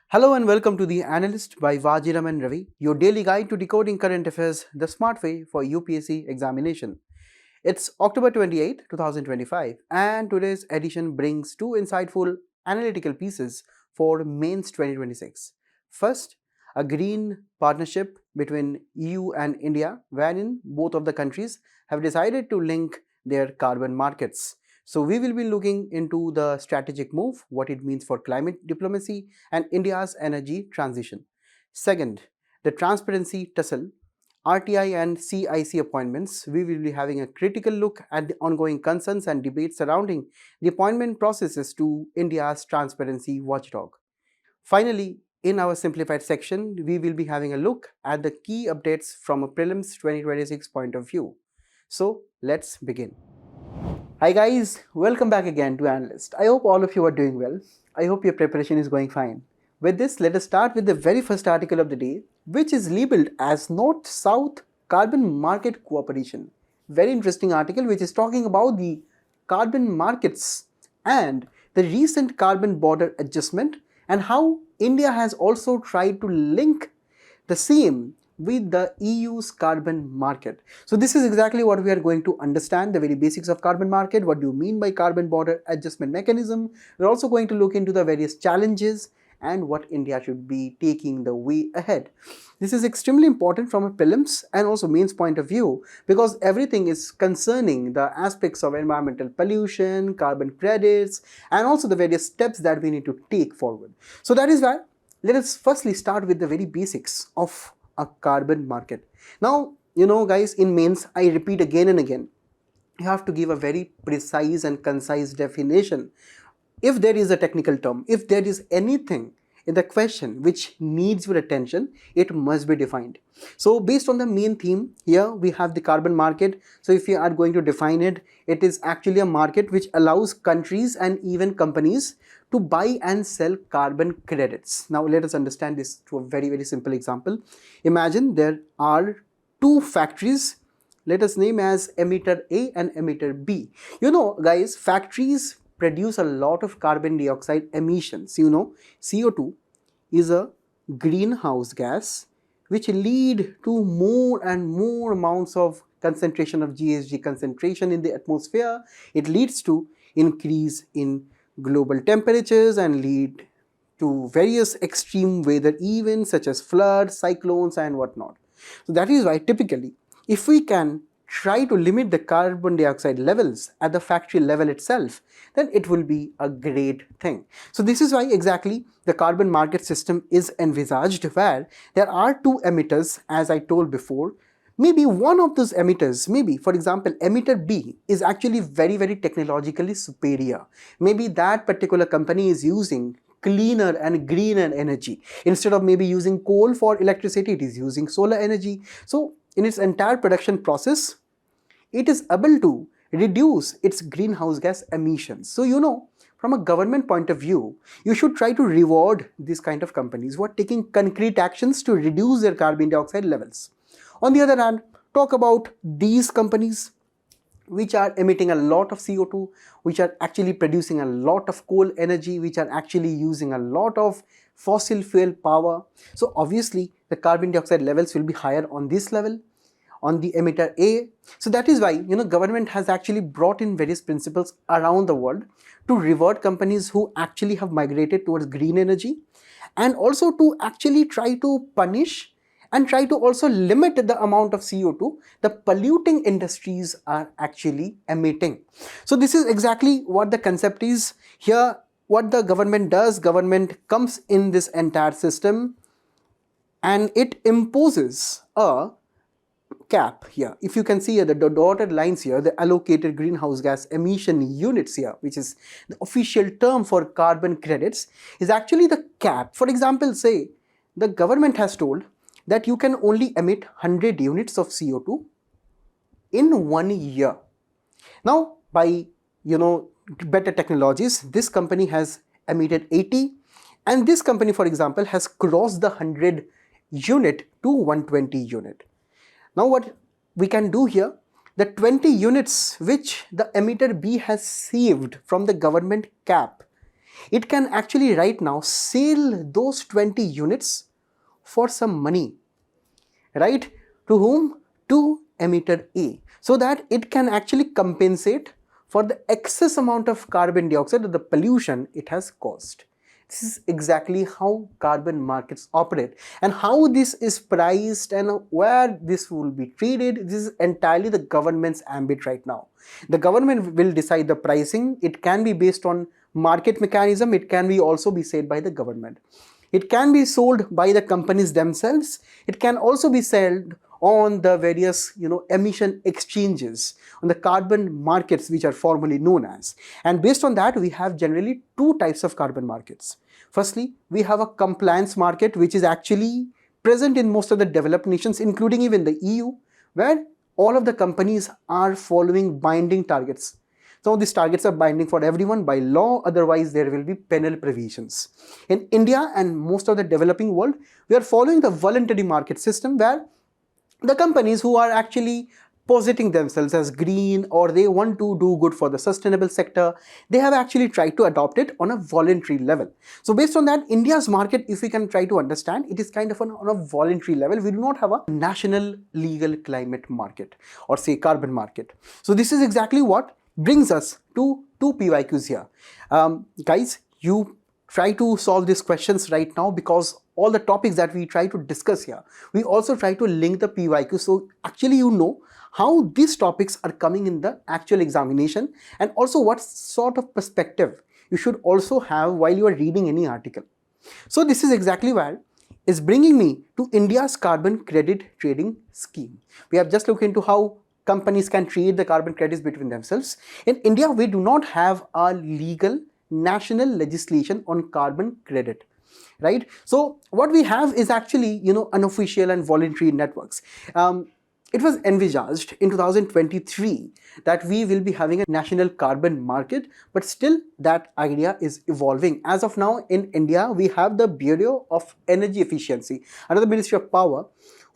Hello and welcome to the Analyst by Vajiram and Ravi, your daily guide to decoding current affairs the smart way for UPSC examination. It's October 28, 2025, and today's edition brings two insightful analytical pieces for Mains 2026. First, a green partnership between EU and India, wherein both of the countries have decided to link their carbon markets. So we will be looking into the strategic move, what it means for climate diplomacy and India's energy transition. Second, the transparency tussle, RTI and CIC appointments. We will be having a critical look at the ongoing concerns and debates surrounding the appointment processes to India's transparency watchdog. Finally, in our simplified section, we will be having a look at the key updates from a prelims 2026 point of view. So let's begin. Hi guys, welcome back again to Analyst. I hope all of you are doing well. I hope your preparation is going fine. With this, let us start with the very first article of the day, which is labeled as North-South Carbon Market Cooperation. Very interesting article which is talking about the carbon markets and the recent carbon border adjustment and how India has also tried to link the same with the EU's carbon market. So this is exactly what we are going to understand, the very basics of carbon market. What do you mean by carbon border adjustment mechanism? We're also going to look into the various challenges and what India should be taking the way ahead. This is extremely important from a prelims and also mains point of view because everything is concerning the aspects of environmental pollution, carbon credits, and also the various steps that we need to take forward. So that is why let us firstly start with the very basics of a carbon market. Now, guys, in mains, I repeat again and again, you have to give a very precise and concise definition. If there is a technical term, if there is anything in the question which needs your attention, it must be defined. So based on the main theme, here we have the carbon market. So if you are going to define it, it is actually a market which allows countries and even companies to buy and sell carbon credits. Now let us understand this through a very, very simple example. Imagine there are two factories. Let us name as emitter A and emitter B. Guys, factories produce a lot of carbon dioxide emissions. CO2 is a greenhouse gas which lead to more and more amounts of concentration of GHG concentration in the atmosphere. It leads to increase in global temperatures and lead to various extreme weather events such as floods, cyclones and whatnot. So that is why typically if we can try to limit the carbon dioxide levels at the factory level itself, then it will be a great thing. So this is why exactly the carbon market system is envisaged, where there are two emitters, as I told before. Maybe one of those emitters, maybe for example emitter B is actually very, very technologically superior. Maybe that particular company is using cleaner and greener energy. Instead of maybe using coal for electricity, it is using solar energy. So in its entire production process, it is able to reduce its greenhouse gas emissions. So from a government point of view, you should try to reward these kind of companies who are taking concrete actions to reduce their carbon dioxide levels. On the other hand, talk about these companies which are emitting a lot of CO2, which are actually producing a lot of coal energy, which are actually using a lot of fossil fuel power. So obviously the carbon dioxide levels will be higher on this level, on the emitter A. So that is why government has actually brought in various principles around the world to reward companies who actually have migrated towards green energy, and also to actually try to punish and try to also limit the amount of CO2 the polluting industries are actually emitting. So this is exactly what the concept is here. What the government does, government comes in this entire system and it imposes a cap here. If you can see here, the dotted lines here, the allocated greenhouse gas emission units here, which is the official term for carbon credits, is actually the cap. For example, say the government has told that you can only emit 100 units of CO2 in 1 year. Now, by better technologies, this company has emitted 80, and this company, for example, has crossed the 100 unit to 120 unit. Now, what we can do here, the 20 units which the emitter B has saved from the government cap, it can actually right now sell those 20 units for some money, right? To whom? To emitter A, so that it can actually compensate for the excess amount of carbon dioxide or the pollution it has caused. This is exactly how carbon markets operate, and how this is priced and where this will be traded. This is entirely the government's ambit right now. The government will decide the pricing. It can be based on market mechanism. It can be also be said by the government. It can be sold by the companies themselves. It can also be sold on the various emission exchanges, on the carbon markets which are formally known as. And based on that, we have generally two types of carbon markets. Firstly, we have a compliance market, which is actually present in most of the developed nations, including even the EU, where all of the companies are following binding targets. So these targets are binding for everyone by law, otherwise there will be penal provisions. In India and most of the developing world, we are following the voluntary market system, where the companies who are actually positing themselves as green, or they want to do good for the sustainable sector, they have actually tried to adopt it on a voluntary level. So based on that, India's market, if we can try to understand, it is kind of on a voluntary level. We do not have a national legal climate market, or say carbon market. So this is exactly what brings us to two PYQs here. Guys, you try to solve these questions right now, because all the topics that we try to discuss here, we also try to link the PYQ. So actually you know how these topics are coming in the actual examination, and also what sort of perspective you should also have while you are reading any article. So this is exactly where is bringing me to India's carbon credit trading scheme. We have just looked into how companies can trade the carbon credits between themselves. In India, we do not have a legal national legislation on carbon credit, right? So what we have is actually unofficial and voluntary networks. It was envisaged in 2023 that we will be having a national carbon market, but still that idea is evolving. As of now, in India, we have the Bureau of Energy Efficiency, another Ministry of Power,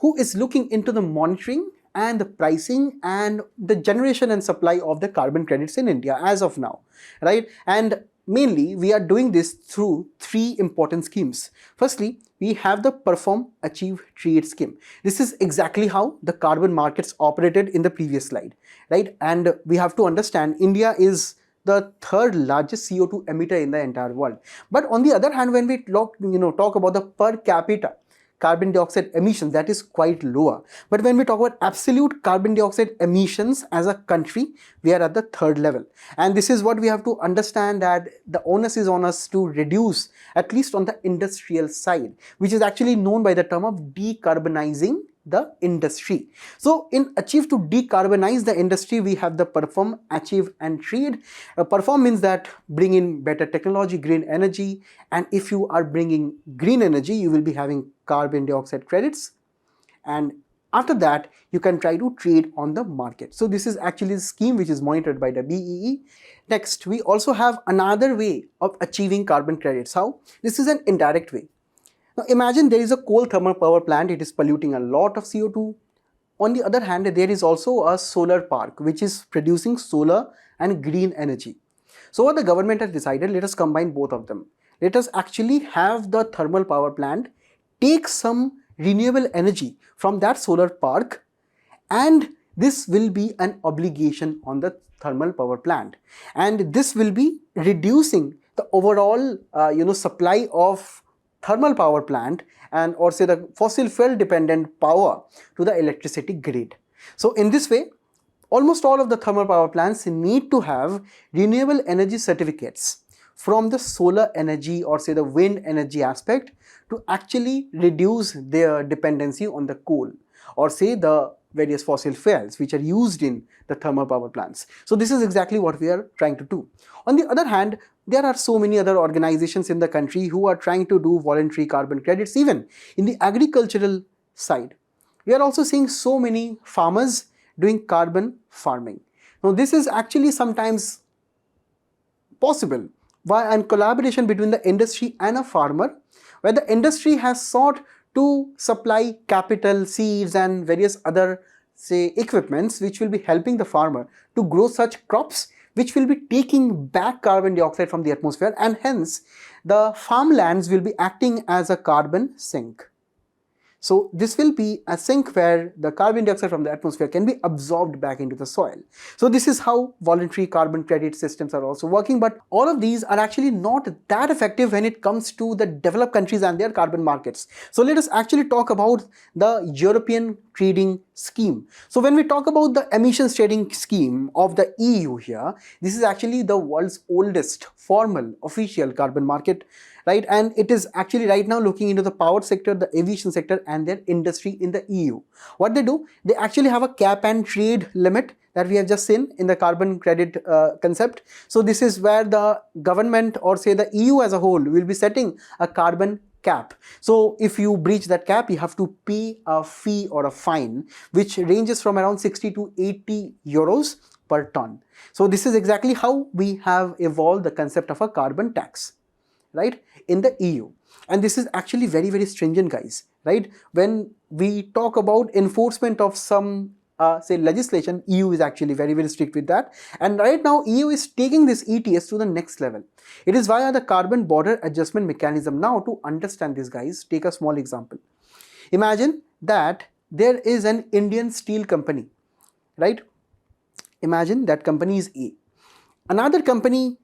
who is looking into the monitoring and the pricing and the generation and supply of the carbon credits in India as of now, right? And mainly, we are doing this through three important schemes. Firstly, we have the Perform, Achieve, Trade scheme. This is exactly how the carbon markets operated in the previous slide, right? And we have to understand, India is the third largest CO2 emitter in the entire world. But on the other hand, when we talk about the per capita carbon dioxide emissions, that is quite lower. But when we talk about absolute carbon dioxide emissions as a country, we are at the third level. And this is what we have to understand, that the onus is on us to reduce, at least on the industrial side, which is actually known by the term of decarbonizing the industry. So in Achieve to decarbonize the industry, we have the Perform, Achieve and Trade. Perform means that bring in better technology, green energy, and if you are bringing green energy, you will be having carbon dioxide credits, and after that you can try to trade on the market. So this is actually a scheme which is monitored by the BEE. Next, we also have another way of achieving carbon credits. How? This is an indirect way. Now imagine there is a coal thermal power plant, it is polluting a lot of CO2. On the other hand, there is also a solar park which is producing solar and green energy. So what the government has decided, let us combine both of them. Let us actually have the thermal power plant take some renewable energy from that solar park, and this will be an obligation on the thermal power plant, and this will be reducing the overall supply of thermal power plant, and or say the fossil fuel dependent power to the electricity grid. So in this way, almost all of the thermal power plants need to have renewable energy certificates from the solar energy or say the wind energy aspect to actually reduce their dependency on the coal or say the various fossil fuels which are used in the thermal power plants. So this is exactly what we are trying to do. On the other hand, there are so many other organizations in the country who are trying to do voluntary carbon credits even in the agricultural side. We are also seeing so many farmers doing carbon farming. Now this is actually sometimes possible by a collaboration between the industry and a farmer, where the industry has sought to supply capital, seeds and various other say equipments which will be helping the farmer to grow such crops which will be taking back carbon dioxide from the atmosphere, and hence the farmlands will be acting as a carbon sink. So this will be a sink where the carbon dioxide from the atmosphere can be absorbed back into the soil. So this is how voluntary carbon credit systems are also working, but all of these are actually not that effective when it comes to the developed countries and their carbon markets. So let us actually talk about the European trading scheme. So when we talk about the emissions trading scheme of the EU here, this is actually the world's oldest formal official carbon market, right? And it is actually right now looking into the power sector, the aviation sector and their industry in the EU. What they do, they actually have a cap and trade limit that we have just seen in the carbon credit concept. So this is where the government, or say the EU as a whole, will be setting a carbon cap. So if you breach that cap, you have to pay a fee or a fine which ranges from around 60 to 80 euros per ton. So this is exactly how we have evolved the concept of a carbon tax, right, in the EU. And this is actually very, very stringent, guys, right? When we talk about enforcement of some say legislation, EU is actually very, very strict with that. And right now EU is taking this ETS to the next level. It is via the carbon border adjustment mechanism. Now to understand this, guys, take a small example. Imagine that there is an Indian steel company, right? Imagine that company is A. Another company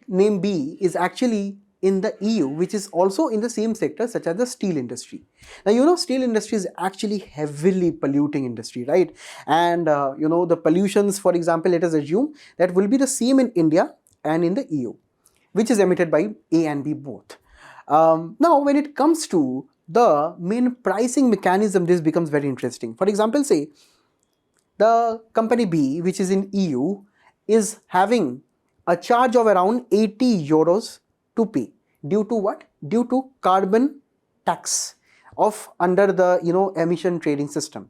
named B is actually in the EU, which is also in the same sector, such as the steel industry. Now, you know, steel industry is actually heavily polluting industry, right? And you know, the pollutions, for example, let us assume that will be the same in India and in the EU, which is emitted by A and B both. Now, when it comes to the main pricing mechanism, this becomes very interesting. For example, say the company B, which is in EU, is having a charge of around 80 euros to pay. Due to what? Due to carbon tax of under the, you know, emission trading system.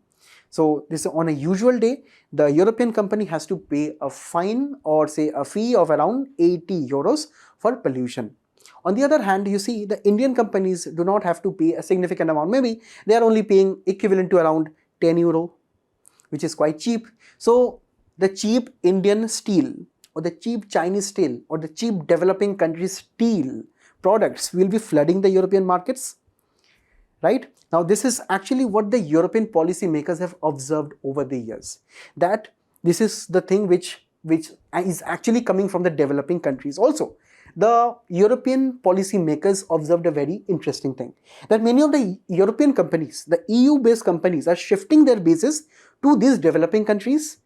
So this is on a usual day, the European company has to pay a fine or say a fee of around 80 euros for pollution. On the other hand, you see the Indian companies do not have to pay a significant amount. Maybe they are only paying equivalent to around 10 euro, which is quite cheap. So the cheap Indian steel or the cheap Chinese steel or the cheap developing countries steel products will be flooding the European markets, right? Now this is actually what the European policy makers have observed over the years, that this is the thing which is actually coming from the developing countries also. The European policy makers observed a very interesting thing, that many of the European companies, the EU based companies, are shifting their bases to these developing countries,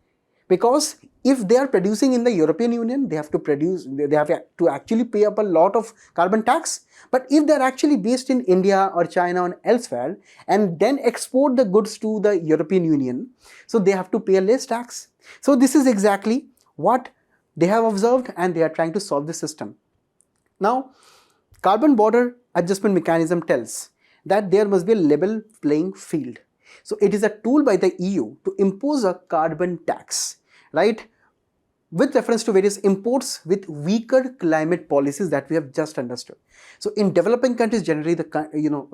because if they are producing in the European Union, they have to actually pay up a lot of carbon tax. But if they are actually based in India or China or elsewhere and then export the goods to the European Union, so they have to pay less tax. So this is exactly what they have observed, and they are trying to solve the system. Now, carbon border adjustment mechanism tells that there must be a level playing field. So it is a tool by the EU to impose a carbon tax, right, with reference to various imports with weaker climate policies that we have just understood. So in developing countries, generally the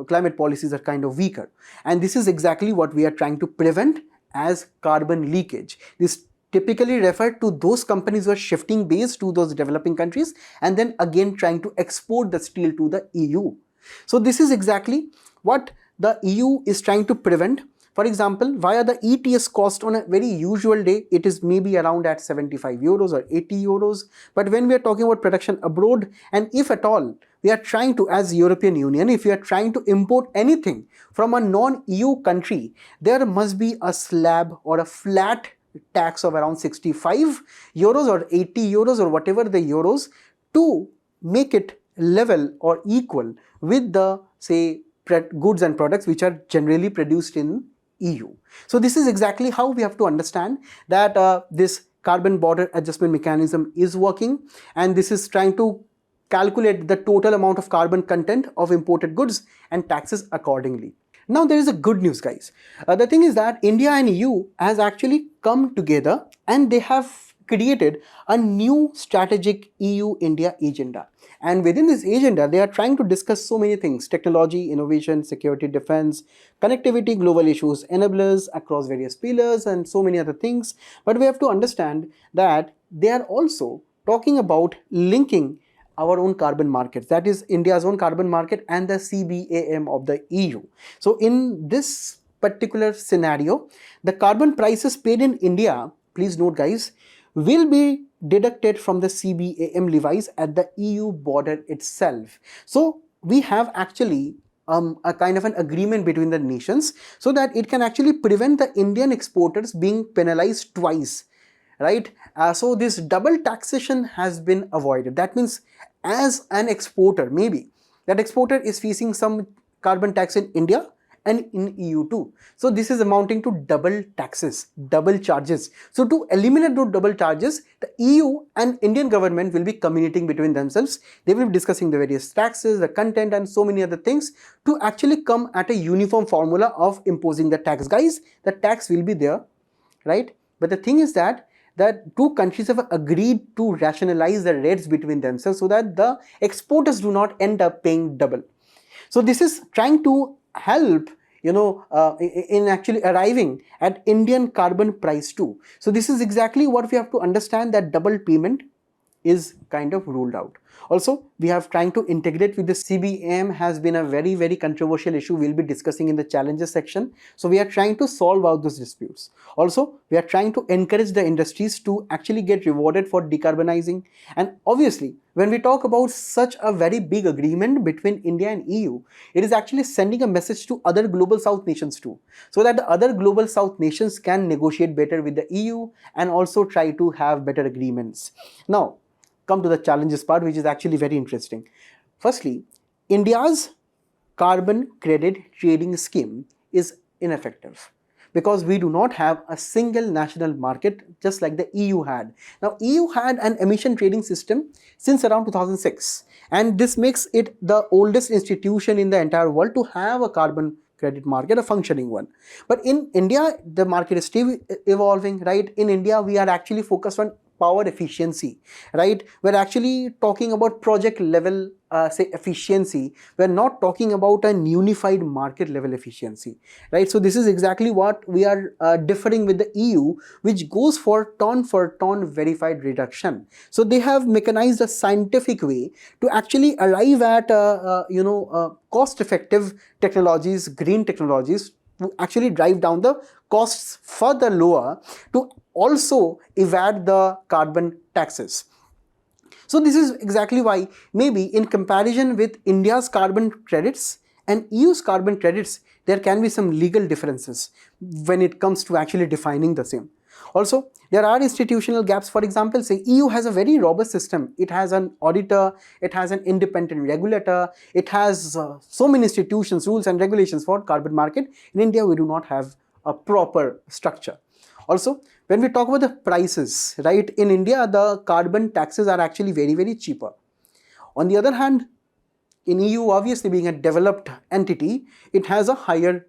climate policies are kind of weaker, and this is exactly what we are trying to prevent as carbon leakage. This typically refer to those companies who are shifting base to those developing countries and then again trying to export the steel to the EU. So this is exactly what the EU is trying to prevent. For example, via the ETS cost on a very usual day, it is maybe around at 75 euros or 80 euros. But when we are talking about production abroad, and if at all we are trying to, as European Union, if we are trying to import anything from a non-EU country, there must be a slab or a flat tax of around 65 euros or 80 euros or whatever the euros to make it level or equal with the, say, goods and products which are generally produced in EU. So this is exactly how we have to understand that this carbon border adjustment mechanism is working, and this is trying to calculate the total amount of carbon content of imported goods and taxes accordingly. Now there is a good news, guys. The thing is that India and EU has actually come together and they have created a new strategic EU-India agenda. And within this agenda, they are trying to discuss so many things: technology, innovation, security, defense, connectivity, global issues, enablers across various pillars, and so many other things. But we have to understand that they are also talking about linking our own carbon markets, that is India's own carbon market and the CBAM of the EU. So in this particular scenario, the carbon prices paid in India, please note guys, will be deducted from the CBAM levies at the EU border itself. So we have actually a kind of an agreement between the nations so that it can actually prevent the Indian exporters being penalized twice, right? So this double taxation has been avoided. That means as an exporter, maybe that exporter is facing some carbon tax in India and in EU too. So this is amounting to double taxes, double charges. So to eliminate those double charges, the EU and Indian government will be communicating between themselves. They will be discussing the various taxes, the content, and so many other things to actually come at a uniform formula of imposing the tax. Guys, the tax will be there, right? But the thing is that two countries have agreed to rationalize the rates between themselves so that the exporters do not end up paying double. So this is trying to help, in actually arriving at Indian carbon price too. So this is exactly what we have to understand, that double payment is kind of ruled out. Also, we have trying to integrate with the CBAM has been a very, very controversial issue we'll be discussing in the challenges section. So we are trying to solve out those disputes. Also, we are trying to encourage the industries to actually get rewarded for decarbonizing. And obviously, when we talk about such a very big agreement between India and EU, it is actually sending a message to other global south nations too, so that the other global south nations can negotiate better with the EU and also try to have better agreements. Now, come to the challenges part, which is actually very interesting. Firstly, India's carbon credit trading scheme is ineffective because we do not have a single national market just like the EU had. Now, EU had an emission trading system since around 2006, and this makes it the oldest institution in the entire world to have a carbon credit market, a functioning one. But in India, the market is still evolving, right? In India, we are actually focused on power efficiency, right? We're actually talking about project level say efficiency. We're not talking about an unified market level efficiency, right? So this is exactly what we are differing with the EU, which goes for ton verified reduction. So they have mechanized a scientific way to actually arrive at cost effective technologies, green technologies, to actually drive down the costs further lower, to also evade the carbon taxes. So this is exactly why maybe in comparison with India's carbon credits and EU's carbon credits, there can be some legal differences when it comes to actually defining the same. Also, there are institutional gaps. For example, say EU has a very robust system. It has an auditor, it has an independent regulator, it has so many institutions, rules and regulations for carbon market. In India, we do not have a proper structure. Also, when we talk about the prices, right, in India, the carbon taxes are actually very, very cheaper. On the other hand, in EU, obviously being a developed entity, it has a higher,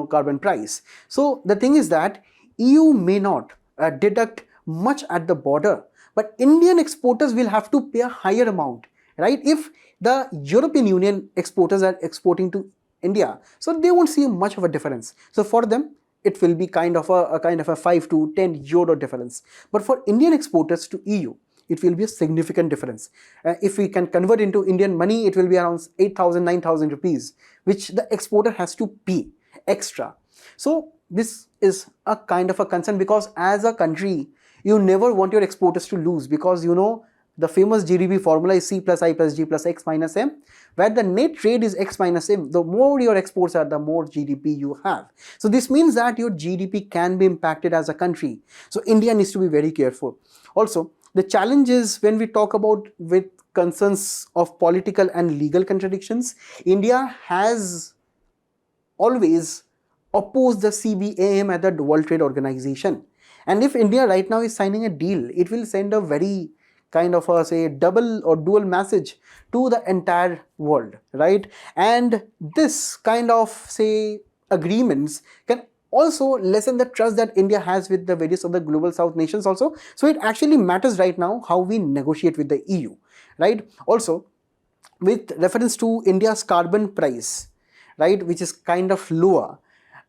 carbon price. So the thing is that EU may not deduct much at the border, but Indian exporters will have to pay a higher amount, right? If the European Union exporters are exporting to India, so they won't see much of a difference. So for them, it will be kind of a 5 to 10 euro difference. But for Indian exporters to EU, it will be a significant difference. If we can convert into Indian money, it will be around 8,000, 9,000 rupees, which the exporter has to pay extra. So this is a kind of a concern, because as a country, you never want your exporters to lose, because the famous GDP formula is C plus I plus G plus X minus M, where the net trade is X minus M. The more your exports are, the more GDP you have. So this means that your GDP can be impacted as a country. So India needs to be very careful. Also, the challenge is when we talk about with concerns of political and legal contradictions, India has always opposed the CBAM at the World Trade Organization. And if India right now is signing a deal, it will send a very kind of a, say, double or dual message to the entire world, right? And this kind of, say, agreements can also lessen the trust that India has with the various other global south nations also. So it actually matters right now how we negotiate with the EU, right? Also, with reference to India's carbon price, right, which is kind of lower,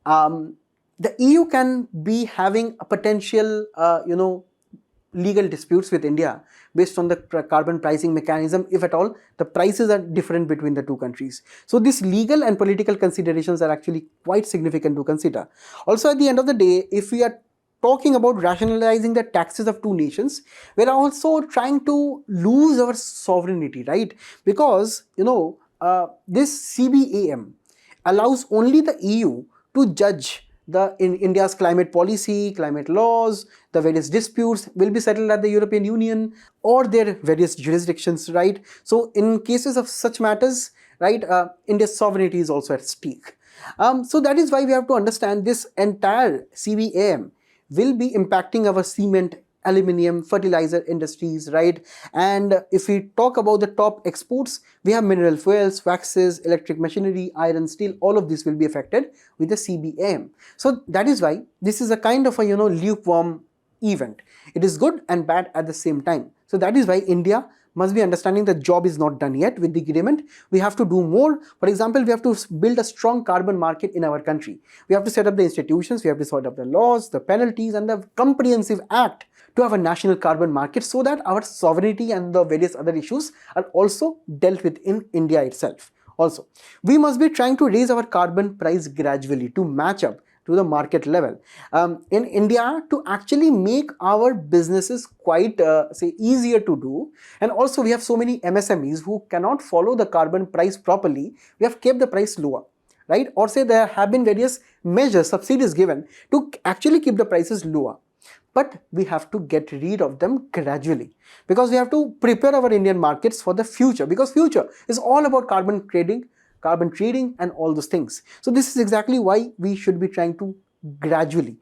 the EU can be having a potential, legal disputes with India based on the carbon pricing mechanism, if at all the prices are different between the two countries. So these legal and political considerations are actually quite significant to consider. Also, at the end of the day, if we are talking about rationalizing the taxes of two nations, we're also trying to lose our sovereignty, right? Because this CBAM allows only the EU to judge in India's climate policy, climate laws, the various disputes will be settled at the European Union or their various jurisdictions, right? So in cases of such matters, right, India's sovereignty is also at stake. So that is why we have to understand this entire CBAM will be impacting our cement, aluminium, fertilizer industries, right? And if we talk about the top exports, we have mineral fuels, waxes, electric machinery, iron, steel, all of this will be affected with the CBAM. So that is why this is a kind of a lukewarm event. It is good and bad at the same time. So that is why India must be understanding the job is not done yet with the agreement. We have to do more. For example, we have to build a strong carbon market in our country. We have to set up the institutions, we have to sort up the laws, the penalties, and the comprehensive act to have a national carbon market so that our sovereignty and the various other issues are also dealt with in India itself. Also, we must be trying to raise our carbon price gradually to match up to the market level in India to actually make our businesses quite easier to do. And also we have so many MSMEs who cannot follow the carbon price properly. We have kept the price lower, right? Or say there have been various measures, subsidies given to actually keep the prices lower. But we have to get rid of them gradually because we have to prepare our Indian markets for the future, because future is all about carbon trading and all those things. So this is exactly why we should be trying to gradually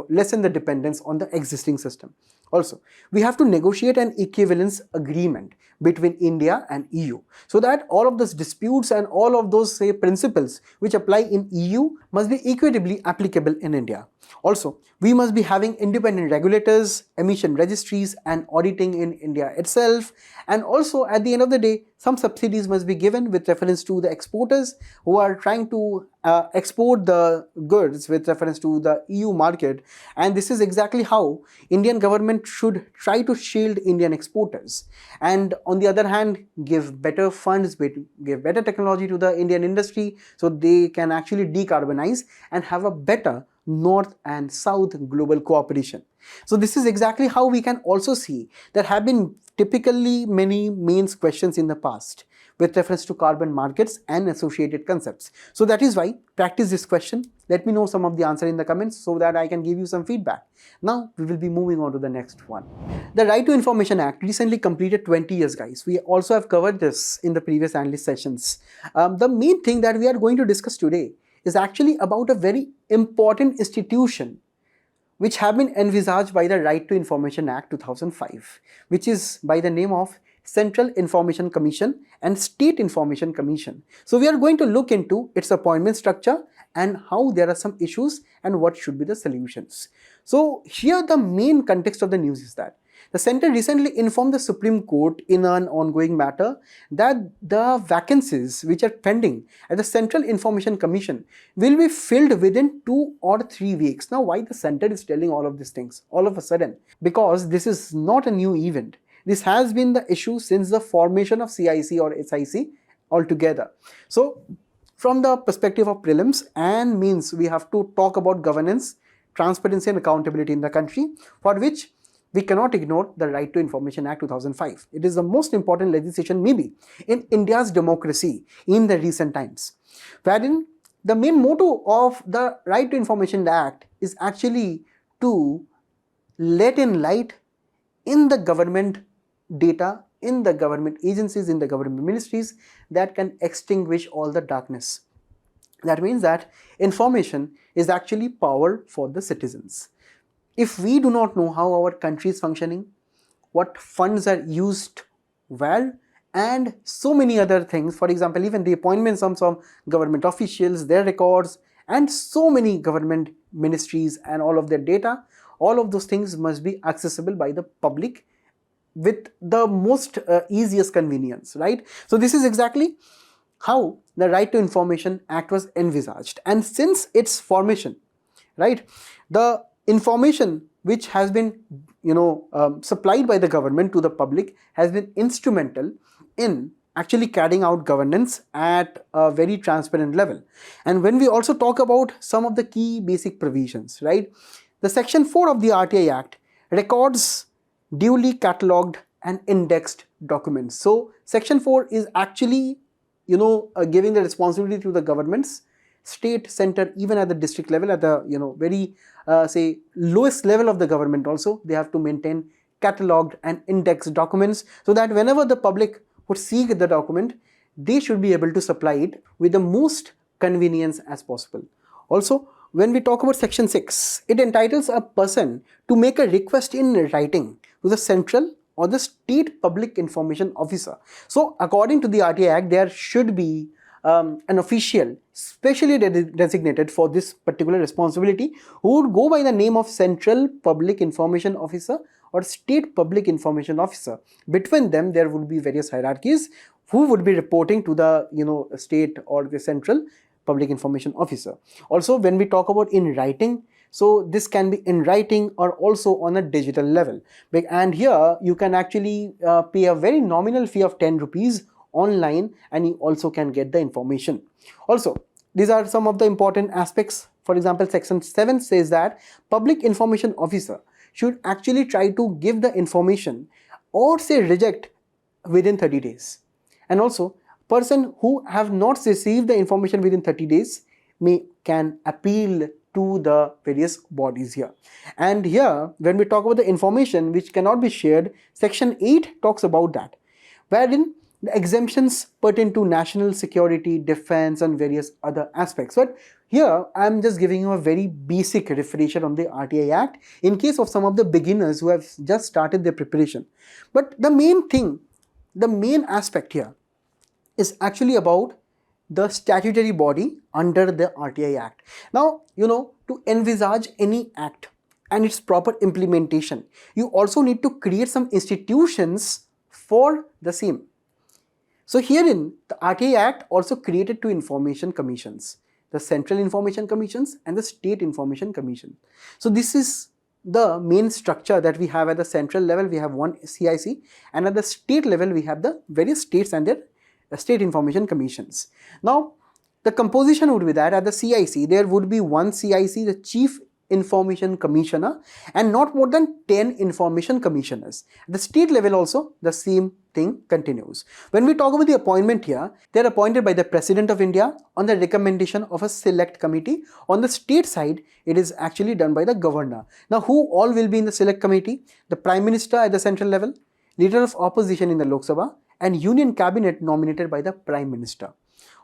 lessen the dependence on the existing system. Also, we have to negotiate an equivalence agreement between India and EU so that all of those disputes and all of those principles which apply in EU must be equitably applicable in India. Also, we must be having independent regulators, emission registries, and auditing in India itself. And also, at the end of the day, some subsidies must be given with reference to the exporters who are trying to export the goods with reference to the EU market. And this is exactly how Indian government should try to shield Indian exporters. And on the other hand, give better funds, give better technology to the Indian industry so they can actually decarbonize and have a better North and South global cooperation. So this is exactly how we can also see there have been typically many mains questions in the past with reference to carbon markets and associated concepts. So that is why practice this question. Let me know some of the answer in the comments so that I can give you some feedback. Now we will be moving on to the next one. The Right to Information Act recently completed 20 years, guys. We also have covered this in the previous analyst sessions. The main thing that we are going to discuss today is actually about a very important institution which have been envisaged by the Right to Information Act 2005, which is by the name of Central Information Commission and State Information Commission. So we are going to look into its appointment structure and how there are some issues and what should be the solutions. So here the main context of the news is that the center recently informed the Supreme Court in an ongoing matter that the vacancies which are pending at the Central Information Commission will be filled within 2 or 3 weeks. Now, why the center is telling all of these things all of a sudden? Because this is not a new event. This has been the issue since the formation of CIC or SIC altogether. So, from the perspective of prelims and means, we have to talk about governance, transparency and accountability in the country, for which we cannot ignore the Right to Information Act 2005. It is the most important legislation maybe in India's democracy in the recent times, wherein the main motto of the Right to Information Act is actually to let in light in the government data, in the government agencies, in the government ministries that can extinguish all the darkness. That means that information is actually power for the citizens. If we do not know how our country is functioning, what funds are used where, and so many other things, for example, even the appointments of some government officials, their records, and so many government ministries and all of their data, all of those things must be accessible by the public with the most easiest convenience, right? So this is exactly how the Right to Information Act was envisaged. And since its formation, right, the information which has been supplied by the government to the public has been instrumental in actually carrying out governance at a very transparent level. And when we also talk about some of the key basic provisions, right, the section 4 of the RTI Act records duly catalogued and indexed documents. So section 4 is actually giving the responsibility to the governments, state, center, even at the district level, at the very say lowest level of the government also, they have to maintain catalogued and indexed documents, so that whenever the public would seek the document, they should be able to supply it with the most convenience as possible. Also, when we talk about section 6, it entitles a person to make a request in writing to the central or the state public information officer. So according to the RTI Act, there should be an official specially designated for this particular responsibility, who would go by the name of Central Public Information Officer or State Public Information Officer. Between them, there would be various hierarchies who would be reporting to the state or the Central Public Information Officer. Also, when we talk about in writing, so this can be in writing or also on a digital level. And here you can actually pay a very nominal fee of 10 rupees online, and you also can get the information. Also, these are some of the important aspects. For example, section 7 says that public information officer should actually try to give the information or say reject within 30 days. And also, person who have not received the information within 30 days can appeal to the various bodies here. And here, when we talk about the information which cannot be shared, section 8 talks about that, wherein the exemptions pertain to national security, defense, and various other aspects. But here, I'm just giving you a very basic refresher on the RTI Act in case of some of the beginners who have just started their preparation. But the main thing, the main aspect here is actually about the statutory body under the RTI Act. Now, to envisage any act and its proper implementation, you also need to create some institutions for the same. So herein, the RTI Act also created two information commissions, the Central Information Commissions and the State Information Commission. So this is the main structure that we have at the central level. We have one CIC, and at the state level, we have the various states and their State Information Commissions. Now, the composition would be that at the CIC, there would be one CIC, the Chief Information Commissioner, and not more than 10 Information Commissioners. At the state level also, the same thing continues. When we talk about the appointment here, they are appointed by the President of India on the recommendation of a select committee. On the state side, it is actually done by the Governor. Now, who all will be in the select committee? The Prime Minister at the central level, Leader of Opposition in the Lok Sabha, and Union Cabinet nominated by the Prime Minister.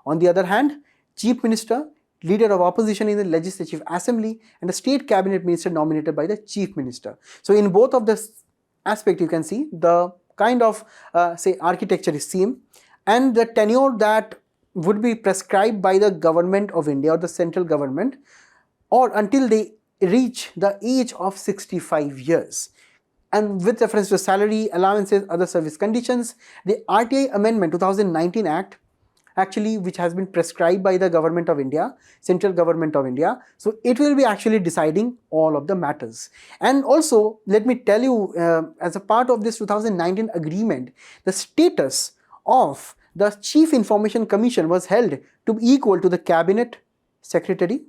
On the other hand, Chief Minister, Leader of Opposition in the Legislative Assembly, and the State Cabinet Minister nominated by the Chief Minister. So in both of this aspect, you can see the kind of say architecture is same, and the tenure that would be prescribed by the Government of India or the central government, or until they reach the age of 65 years. And with reference to salary, allowances, other service conditions, the RTI Amendment 2019 Act actually, which has been prescribed by the Government of India, Central Government of India, so it will be actually deciding all of the matters. And also, let me tell you, as a part of this 2019 agreement, the status of the Chief Information Commission was held to be equal to the Cabinet Secretary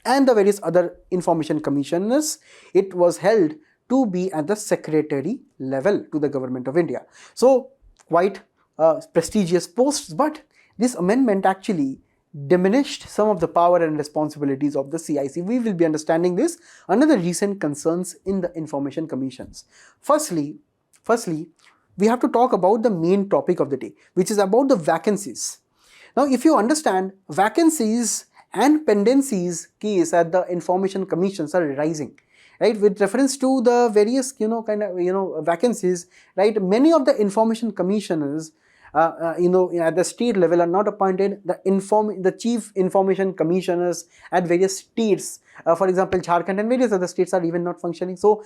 and the various other information commissioners. It was held to be at the secretary level to the Government of India. So quite prestigious posts, but this amendment actually diminished some of the power and responsibilities of the CIC. We will be understanding this under the recent concerns in the information commissions. Firstly, we have to talk about the main topic of the day, which is about the vacancies. Now, if you understand, vacancies and pendencies case at the information commissions are rising. Right, with reference to the various vacancies, right, many of the information commissioners at the state level are not appointed, the chief information commissioners at various states, for example Jharkhand and various other states, are even not functioning. So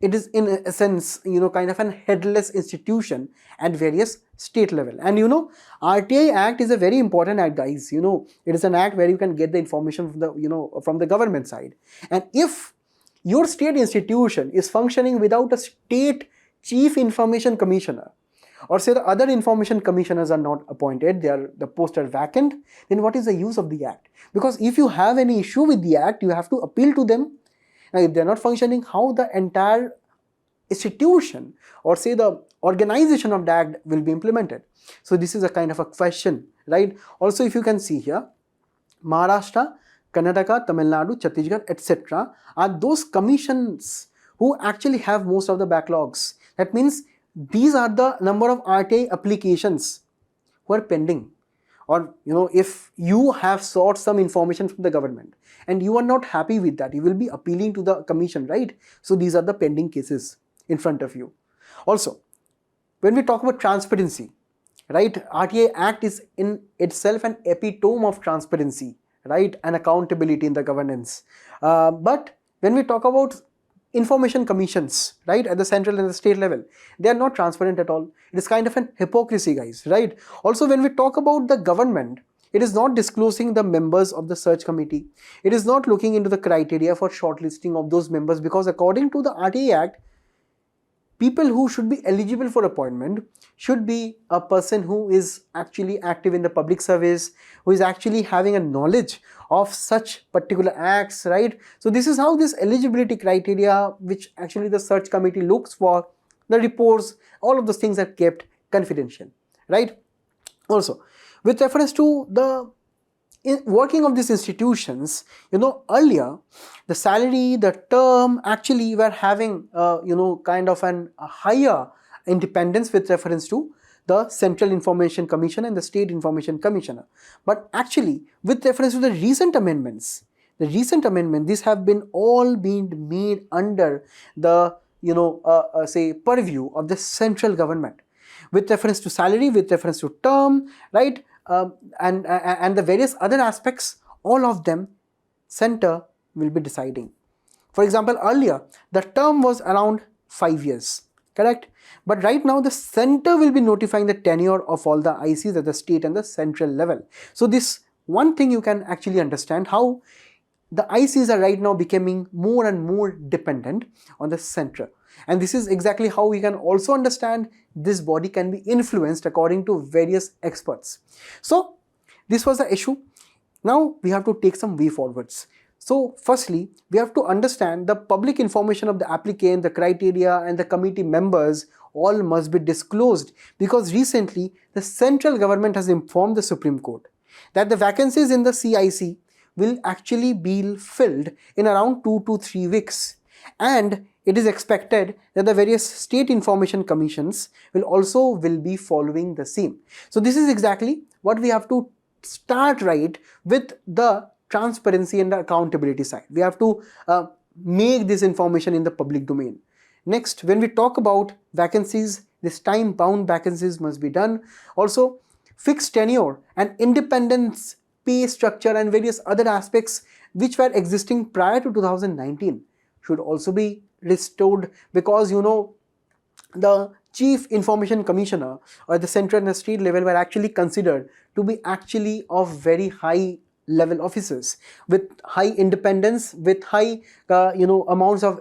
it is in a sense, kind of an headless institution at various state level. And RTI Act is a very important act, guys. It is an act where you can get the information from the government side. And if your state institution is functioning without a state chief information commissioner, or say the other information commissioners are not appointed, the posts are vacant, then what is the use of the act? Because if you have any issue with the act, you have to appeal to them. Now, if they're not functioning, how the entire institution or say the organization of the act will be implemented? So this is a kind of a question, right? Also, if you can see here, Maharashtra, Karnataka, Tamil Nadu, Chhattisgarh, etc. are those commissions who actually have most of the backlogs. That means these are the number of RTI applications who are pending. Or if you have sought some information from the government and you are not happy with that, you will be appealing to the commission, right? So these are the pending cases in front of you. Also, when we talk about transparency, right, RTI Act is in itself an epitome of transparency, right, and accountability in the governance. But when we talk about information commissions, right, at the central and the state level, they are not transparent at all. It is kind of an hypocrisy, guys, right? Also, when we talk about the government, it is not disclosing the members of the search committee. It is not looking into the criteria for shortlisting of those members, because according to the RTI Act, people who should be eligible for appointment should be a person who is actually active in the public service, who is actually having a knowledge of such particular acts, right? So this is how this eligibility criteria, which actually the search committee looks for, the reports, all of those things are kept confidential, right? Also, with reference to the working of these institutions, earlier the salary, the term actually were having kind of a higher independence with reference to the Central Information Commission and the State Information Commissioner. But actually, with reference to the recent amendments, these have been all been made under the say purview of the central government, with reference to salary, with reference to term, right? And the various other aspects, all of them center will be deciding. For example, earlier the term was around 5 years, correct? But right now the center will be notifying the tenure of all the ICs at the state and the central level. So this one thing you can actually understand how the ICs are right now becoming more and more dependent on the center. And this is exactly how we can also understand this body can be influenced according to various experts. So this was the issue. Now we have to take some way forwards. So firstly, we have to understand the public information of the applicant, the criteria and the committee members all must be disclosed, because recently the central government has informed the Supreme Court that the vacancies in the CIC will actually be filled in around 2 to 3 weeks. And it is expected that the various state information commissions will be following the same. So this is exactly what we have to start right with the transparency and the accountability side. We have to make this information in the public domain. Next, when we talk about vacancies, this time-bound vacancies must be done. Also, fixed tenure and independence, pay structure and various other aspects which were existing prior to 2019 should also be restored, because the Chief Information Commissioner or the central and the state level were actually considered to be actually of very high level officers with high independence, with high amounts of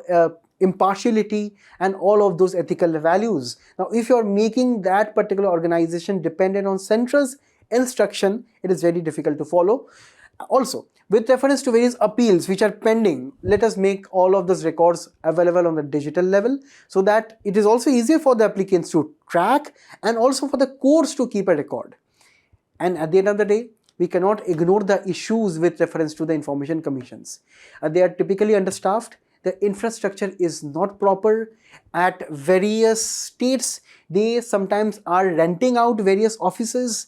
impartiality and all of those ethical values. Now if you are making that particular organization dependent on central's instruction, it is very difficult to follow. Also, with reference to various appeals which are pending, let us make all of those records available on the digital level, so that it is also easier for the applicants to track and also for the courts to keep a record. And at the end of the day, we cannot ignore the issues with reference to the information commissions. They are typically understaffed. The infrastructure is not proper. At various states, they sometimes are renting out various offices.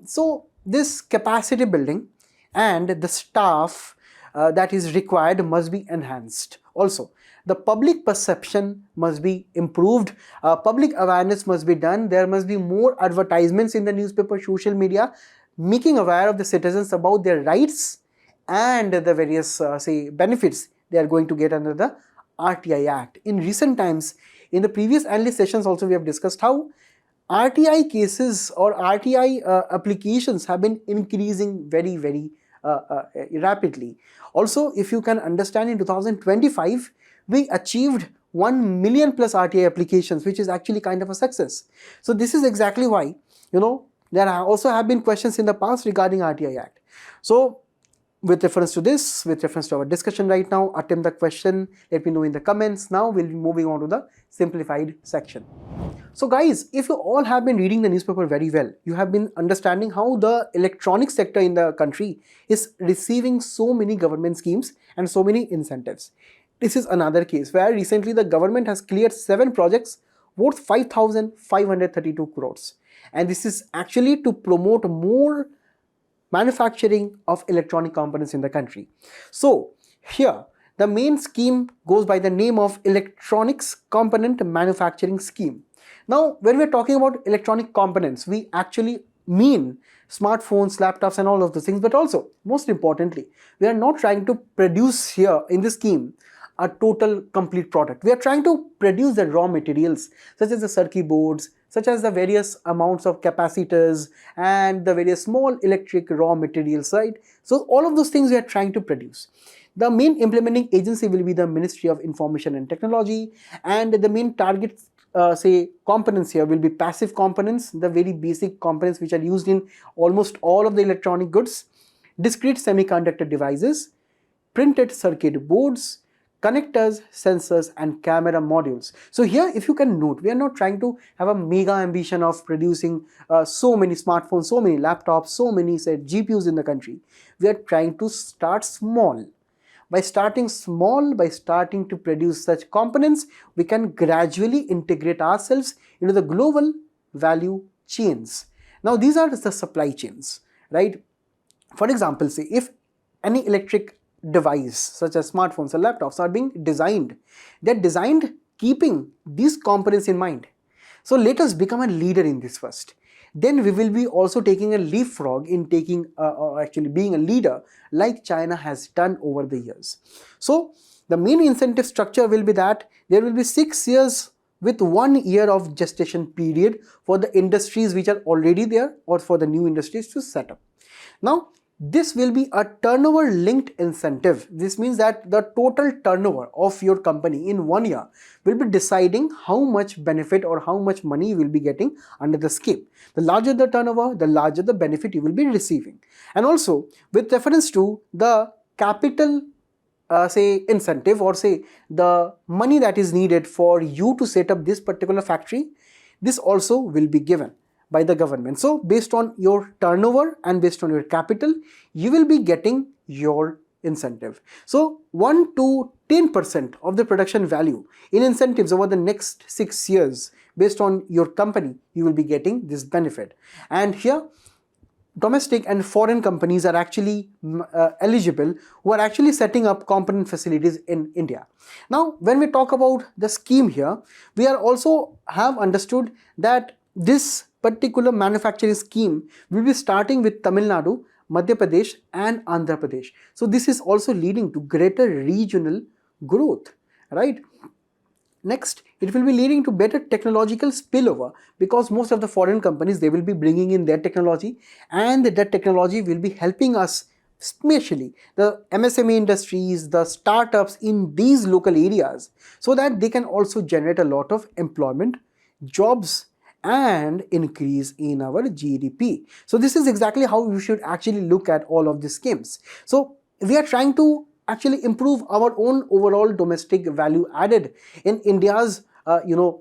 So this capacity building and the staff that is required must be enhanced. Also, The public perception must be improved, public awareness must be done, there must be more advertisements in the newspaper, social media, making aware of the citizens about their rights and the various benefits they are going to get under the RTI Act. In recent times, in the previous analyst sessions also, we have discussed how RTI cases or RTI applications have been increasing very rapidly. Also, if you can understand, in 2025, we achieved 1 million plus RTI applications, which is actually kind of a success. So this is exactly why, there also have been questions in the past regarding RTI Act. So with reference to this, with reference to our discussion right now, attempt the question, let me know in the comments. Now we'll be moving on to the simplified section. So guys, if you all have been reading the newspaper very well, you have been understanding how the electronic sector in the country is receiving so many government schemes and so many incentives. This is another case where recently the government has cleared 7 projects worth 5,532 crores. And this is actually to promote more manufacturing of electronic components in the country. So here, the main scheme goes by the name of Electronics Component Manufacturing Scheme. Now, when we're talking about electronic components, we actually mean smartphones, laptops and all of those things, but also, most importantly, we are not trying to produce here in this scheme a total complete product. We are trying to produce the raw materials such as the circuit boards, such as the various amounts of capacitors and the various small electric raw materials, right? So all of those things we are trying to produce. The main implementing agency will be the Ministry of Information and Technology, and the main target components here will be passive components, the very basic components which are used in almost all of the electronic goods, discrete semiconductor devices, printed circuit boards, connectors, sensors and camera modules. So here, if you can note, we are not trying to have a mega ambition of producing so many smartphones, so many laptops, so many GPUs in the country. We are trying to start small. By starting small, by starting to produce such components, we can gradually integrate ourselves into the global value chains. Now, these are the supply chains, right? For example, say if any electric device such as smartphones or laptops are being designed, they're designed keeping these components in mind. So let us become a leader in this first. Then we will be also taking a leapfrog in taking or actually being a leader like China has done over the years. So the main incentive structure will be that there will be 6 years with 1 year of gestation period for the industries which are already there or for the new industries to set up. Now, this will be a turnover linked incentive. This means that the total turnover of your company in 1 year will be deciding how much benefit or how much money you will be getting under the scheme. The larger the turnover, the larger the benefit you will be receiving. And also with reference to the capital incentive or the money that is needed for you to set up this particular factory, this also will be given by the government. So based on your turnover and based on your capital, you will be getting your incentive. So 1 to 10% of the production value in incentives over the next 6 years based on your company, you will be getting this benefit. And here, domestic and foreign companies are actually eligible who are actually setting up component facilities in India. Now, when we talk about the scheme here, we are also have understood that this particular manufacturing scheme will be starting with Tamil Nadu, Madhya Pradesh and Andhra Pradesh. So this is also leading to greater regional growth, right? Next, it will be leading to better technological spillover because most of the foreign companies, they will be bringing in their technology and that technology will be helping us, especially the MSME industries, the startups in these local areas, so that they can also generate a lot of employment, jobs and increase in our GDP. So this is exactly how we should actually look at all of these schemes. So we are trying to actually improve our own overall domestic value added in India's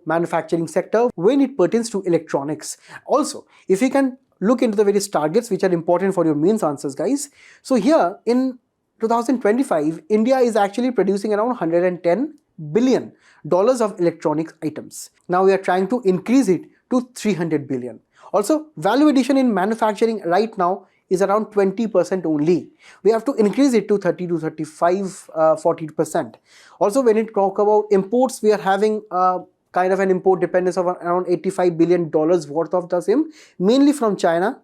manufacturing sector when it pertains to electronics. Also, if you can look into the various targets which are important for your mains answers, guys. So here in 2025, India is actually producing around $110 billion of electronics items. Now we are trying to increase it to 300 billion. Also, value addition in manufacturing right now is around 20% only. We have to increase it to 30 to 35, 40%. Also, when it talk about imports, we are having kind of an import dependence of around $85 billion worth of the same, mainly from China.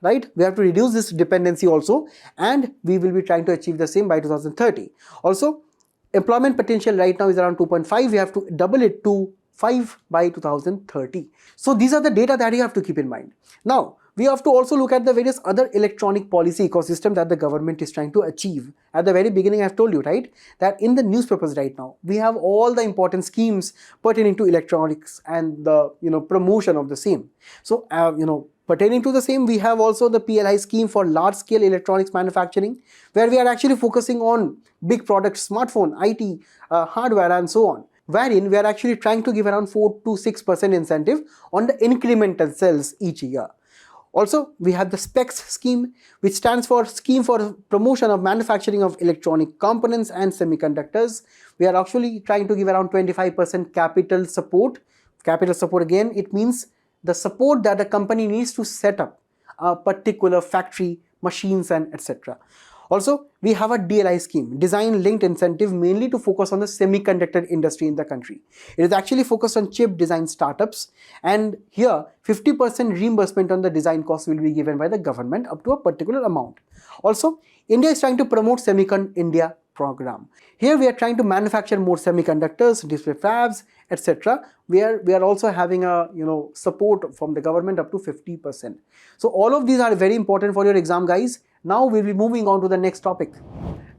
Right, we have to reduce this dependency also, and we will be trying to achieve the same by 2030. Also, employment potential right now is around 2.5. We have to double it to 5 by 2030. So these are the data that you have to keep in mind. Now, we have to also look at the various other electronic policy ecosystem that the government is trying to achieve. At the very beginning, I've told you, right, that in the newspapers right now, we have all the important schemes pertaining to electronics and the promotion of the same. So, pertaining to the same, we have also the PLI scheme for large-scale electronics manufacturing, where we are actually focusing on big products, smartphone, IT, hardware, and so on, wherein we are actually trying to give around 4 to 6% incentive on the incremental sales each year. Also, we have the SPECS scheme, which stands for Scheme for Promotion of Manufacturing of Electronic Components and Semiconductors. We are actually trying to give around 25% capital support. Capital support, again, it means the support that the company needs to set up a particular factory, machines, and etc. Also, we have a DLI scheme, Design Linked Incentive, mainly to focus on the semiconductor industry in the country. It is actually focused on chip design startups, and here 50% reimbursement on the design cost will be given by the government up to a particular amount. Also, India is trying to promote Semicon India program. Here we are trying to manufacture more semiconductors, display fabs, etc. We are also having a support from the government up to 50%. So all of these are very important for your exam, guys. Now we'll be moving on to the next topic.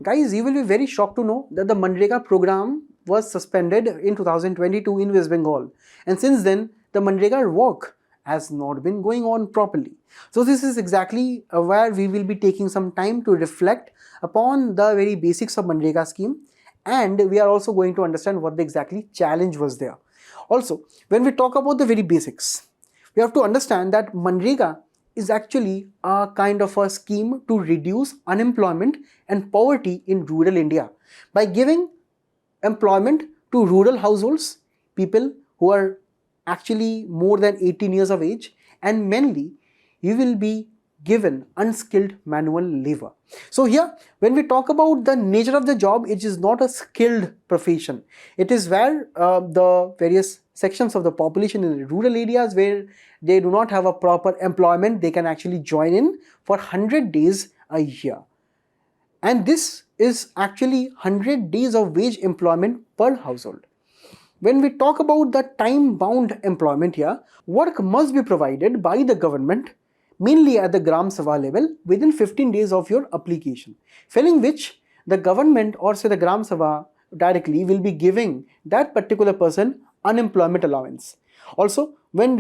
Guys, you will be very shocked to know that the MGNREGA program was suspended in 2022 in West Bengal, and since then the MGNREGA work has not been going on properly. So this is exactly where we will be taking some time to reflect upon the very basics of MGNREGA scheme, and we are also going to understand what the exactly challenge was there. Also, when we talk about the very basics, we have to understand that MGNREGA is actually a kind of a scheme to reduce unemployment and poverty in rural India by giving employment to rural households, people who are actually more than 18 years of age, and mainly you will be given unskilled manual labor. So here, when we talk about the nature of the job, it is not a skilled profession. It is where the various sections of the population in rural areas where they do not have a proper employment, they can actually join in for 100 days a year. And this is actually 100 days of wage employment per household. When we talk about the time-bound employment here, work must be provided by the government, mainly at the Gram Sabha level, within 15 days of your application, failing which the government or say the Gram Sabha directly will be giving that particular person unemployment allowance. Also, when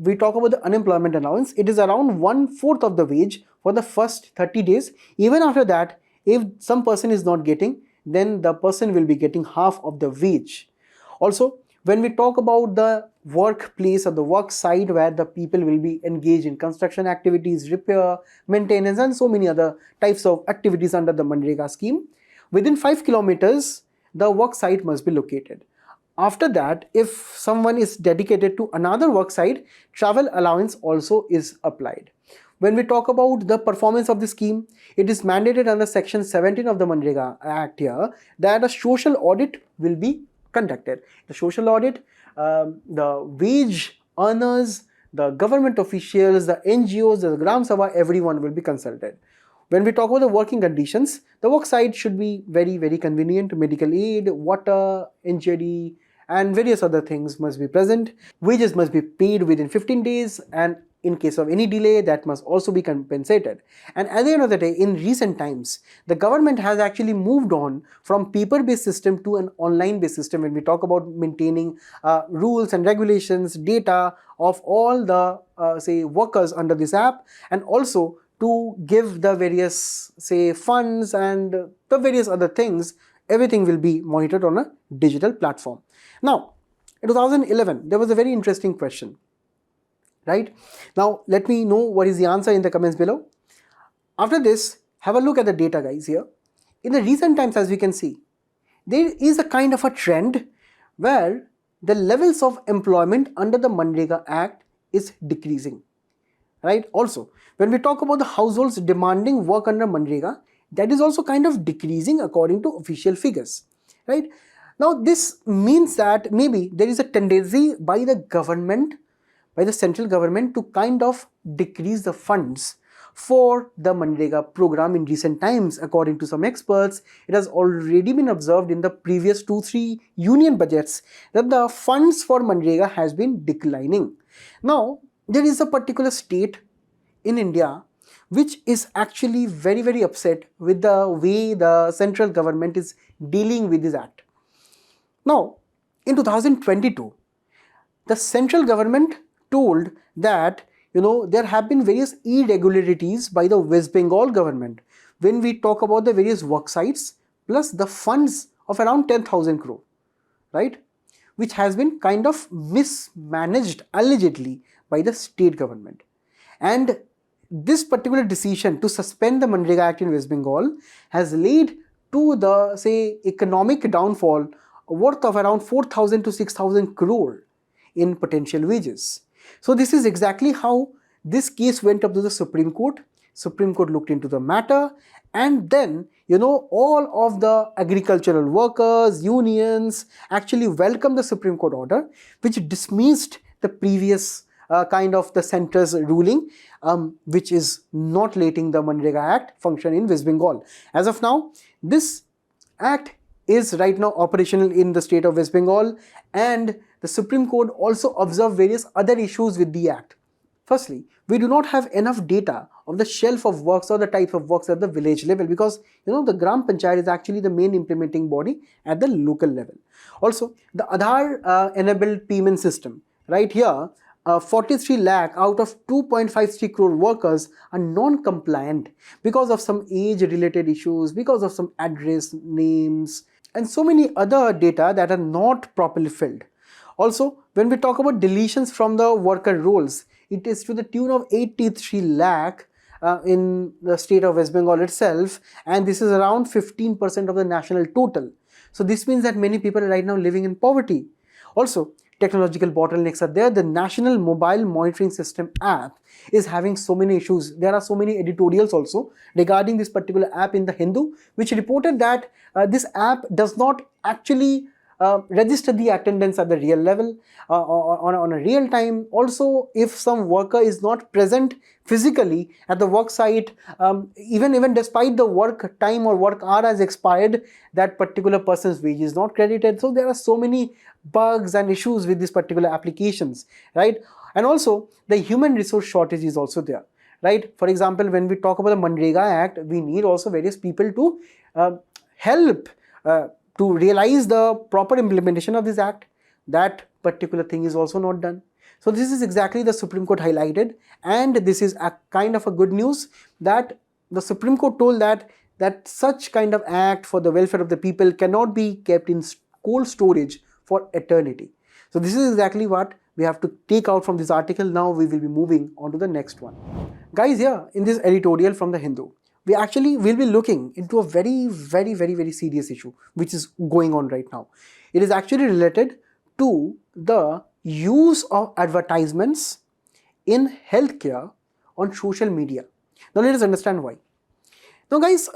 we talk about the unemployment allowance, it is around 1/4 of the wage for the first 30 days. Even after that, if some person is not getting, then the person will be getting half of the wage. Also, when we talk about the workplace or the work site where the people will be engaged in construction activities, repair, maintenance, and so many other types of activities under the MGNREGA scheme, within 5 kilometers, the work site must be located. After that, if someone is dedicated to another work site, travel allowance also is applied. When we talk about the performance of the scheme, it is mandated under Section 17 of the MGNREGA Act here that a social audit will be conducted. The social audit, the wage earners, the government officials, the NGOs, the Gram Sabha, everyone will be consulted. When we talk about the working conditions, the work site should be very, very convenient. Medical aid, water, NJD, and various other things must be present. Wages must be paid within 15 days, and in case of any delay, that must also be compensated. And at the end of the day, in recent times, the government has actually moved on from paper-based system to an online-based system when we talk about maintaining rules and regulations, data of all the say workers under this app, and also to give the various say funds and the various other things. Everything will be monitored on a digital platform. Now, in 2011, there was a very interesting question. Right? Now, let me know what is the answer in the comments below. After this, have a look at the data, guys, here. In the recent times, as we can see, there is a kind of a trend where the levels of employment under the MGNREGA Act is decreasing. right? Also, when we talk about the households demanding work under Manrega, that is also kind of decreasing according to official figures, right? Now, this means that maybe there is a tendency by the government, by the central government, to kind of decrease the funds for the Manrega program in recent times. According to some experts, it has already been observed in the previous 2-3 union budgets that the funds for Manrega has been declining. Now, there is a particular state in India which is actually very upset with the way the central government is dealing with this act. Now, in 2022, the central government told that there have been various irregularities by the West Bengal government when we talk about the various work sites plus the funds of around 10,000 crore, right, which has been kind of mismanaged allegedly by the state government. And this particular decision to suspend the Manrega Act in West Bengal has led to the, say, economic downfall worth of around 4,000 to 6,000 crore in potential wages. So this is exactly how this case went up to the Supreme Court. Supreme Court looked into the matter, and then all of the agricultural workers, unions actually welcomed the Supreme Court order, which dismissed the previous kind of the centre's ruling, which is not letting the Manrega Act function in West Bengal. As of now, this act is right now operational in the state of West Bengal, and the Supreme Court also observed various other issues with the act. Firstly, we do not have enough data of the shelf of works or the type of works at the village level, because the Gram Panchayat is actually the main implementing body at the local level. Also, the Aadhaar enabled payment system, right here, 43 lakh out of 2.53 crore workers are non-compliant because of some age-related issues, because of some address, names, and so many other data that are not properly filled. Also, when we talk about deletions from the worker rolls, it is to the tune of 83 lakh in the state of West Bengal itself, and this is around 15% of the national total. So this means that many people are right now living in poverty. Also, technological bottlenecks are there. The National Mobile Monitoring System app is having so many issues. There are so many editorials also regarding this particular app in the Hindu, which reported that this app does not actually register the attendance at the real level, on a real time. Also, if some worker is not present physically at the work site, even despite the work time or work hour has expired, that particular person's wage is not credited. So there are so many bugs and issues with these particular applications, right? And also the human resource shortage is also there, right? For example, when we talk about the Manrega Act, we need also various people to help to realize the proper implementation of this act. That particular thing is also not done. So this is exactly the Supreme Court highlighted, and this is a kind of a good news that the Supreme Court told that such kind of act for the welfare of the people cannot be kept in cold storage for eternity. So this is exactly what we have to take out from this article. Now we will be moving on to the next one. Guys, here in this editorial from the Hindu, we actually will be looking into a very serious issue which is going on right now. It is actually related to the use of advertisements in healthcare on social media. Now let us understand why. Now guys,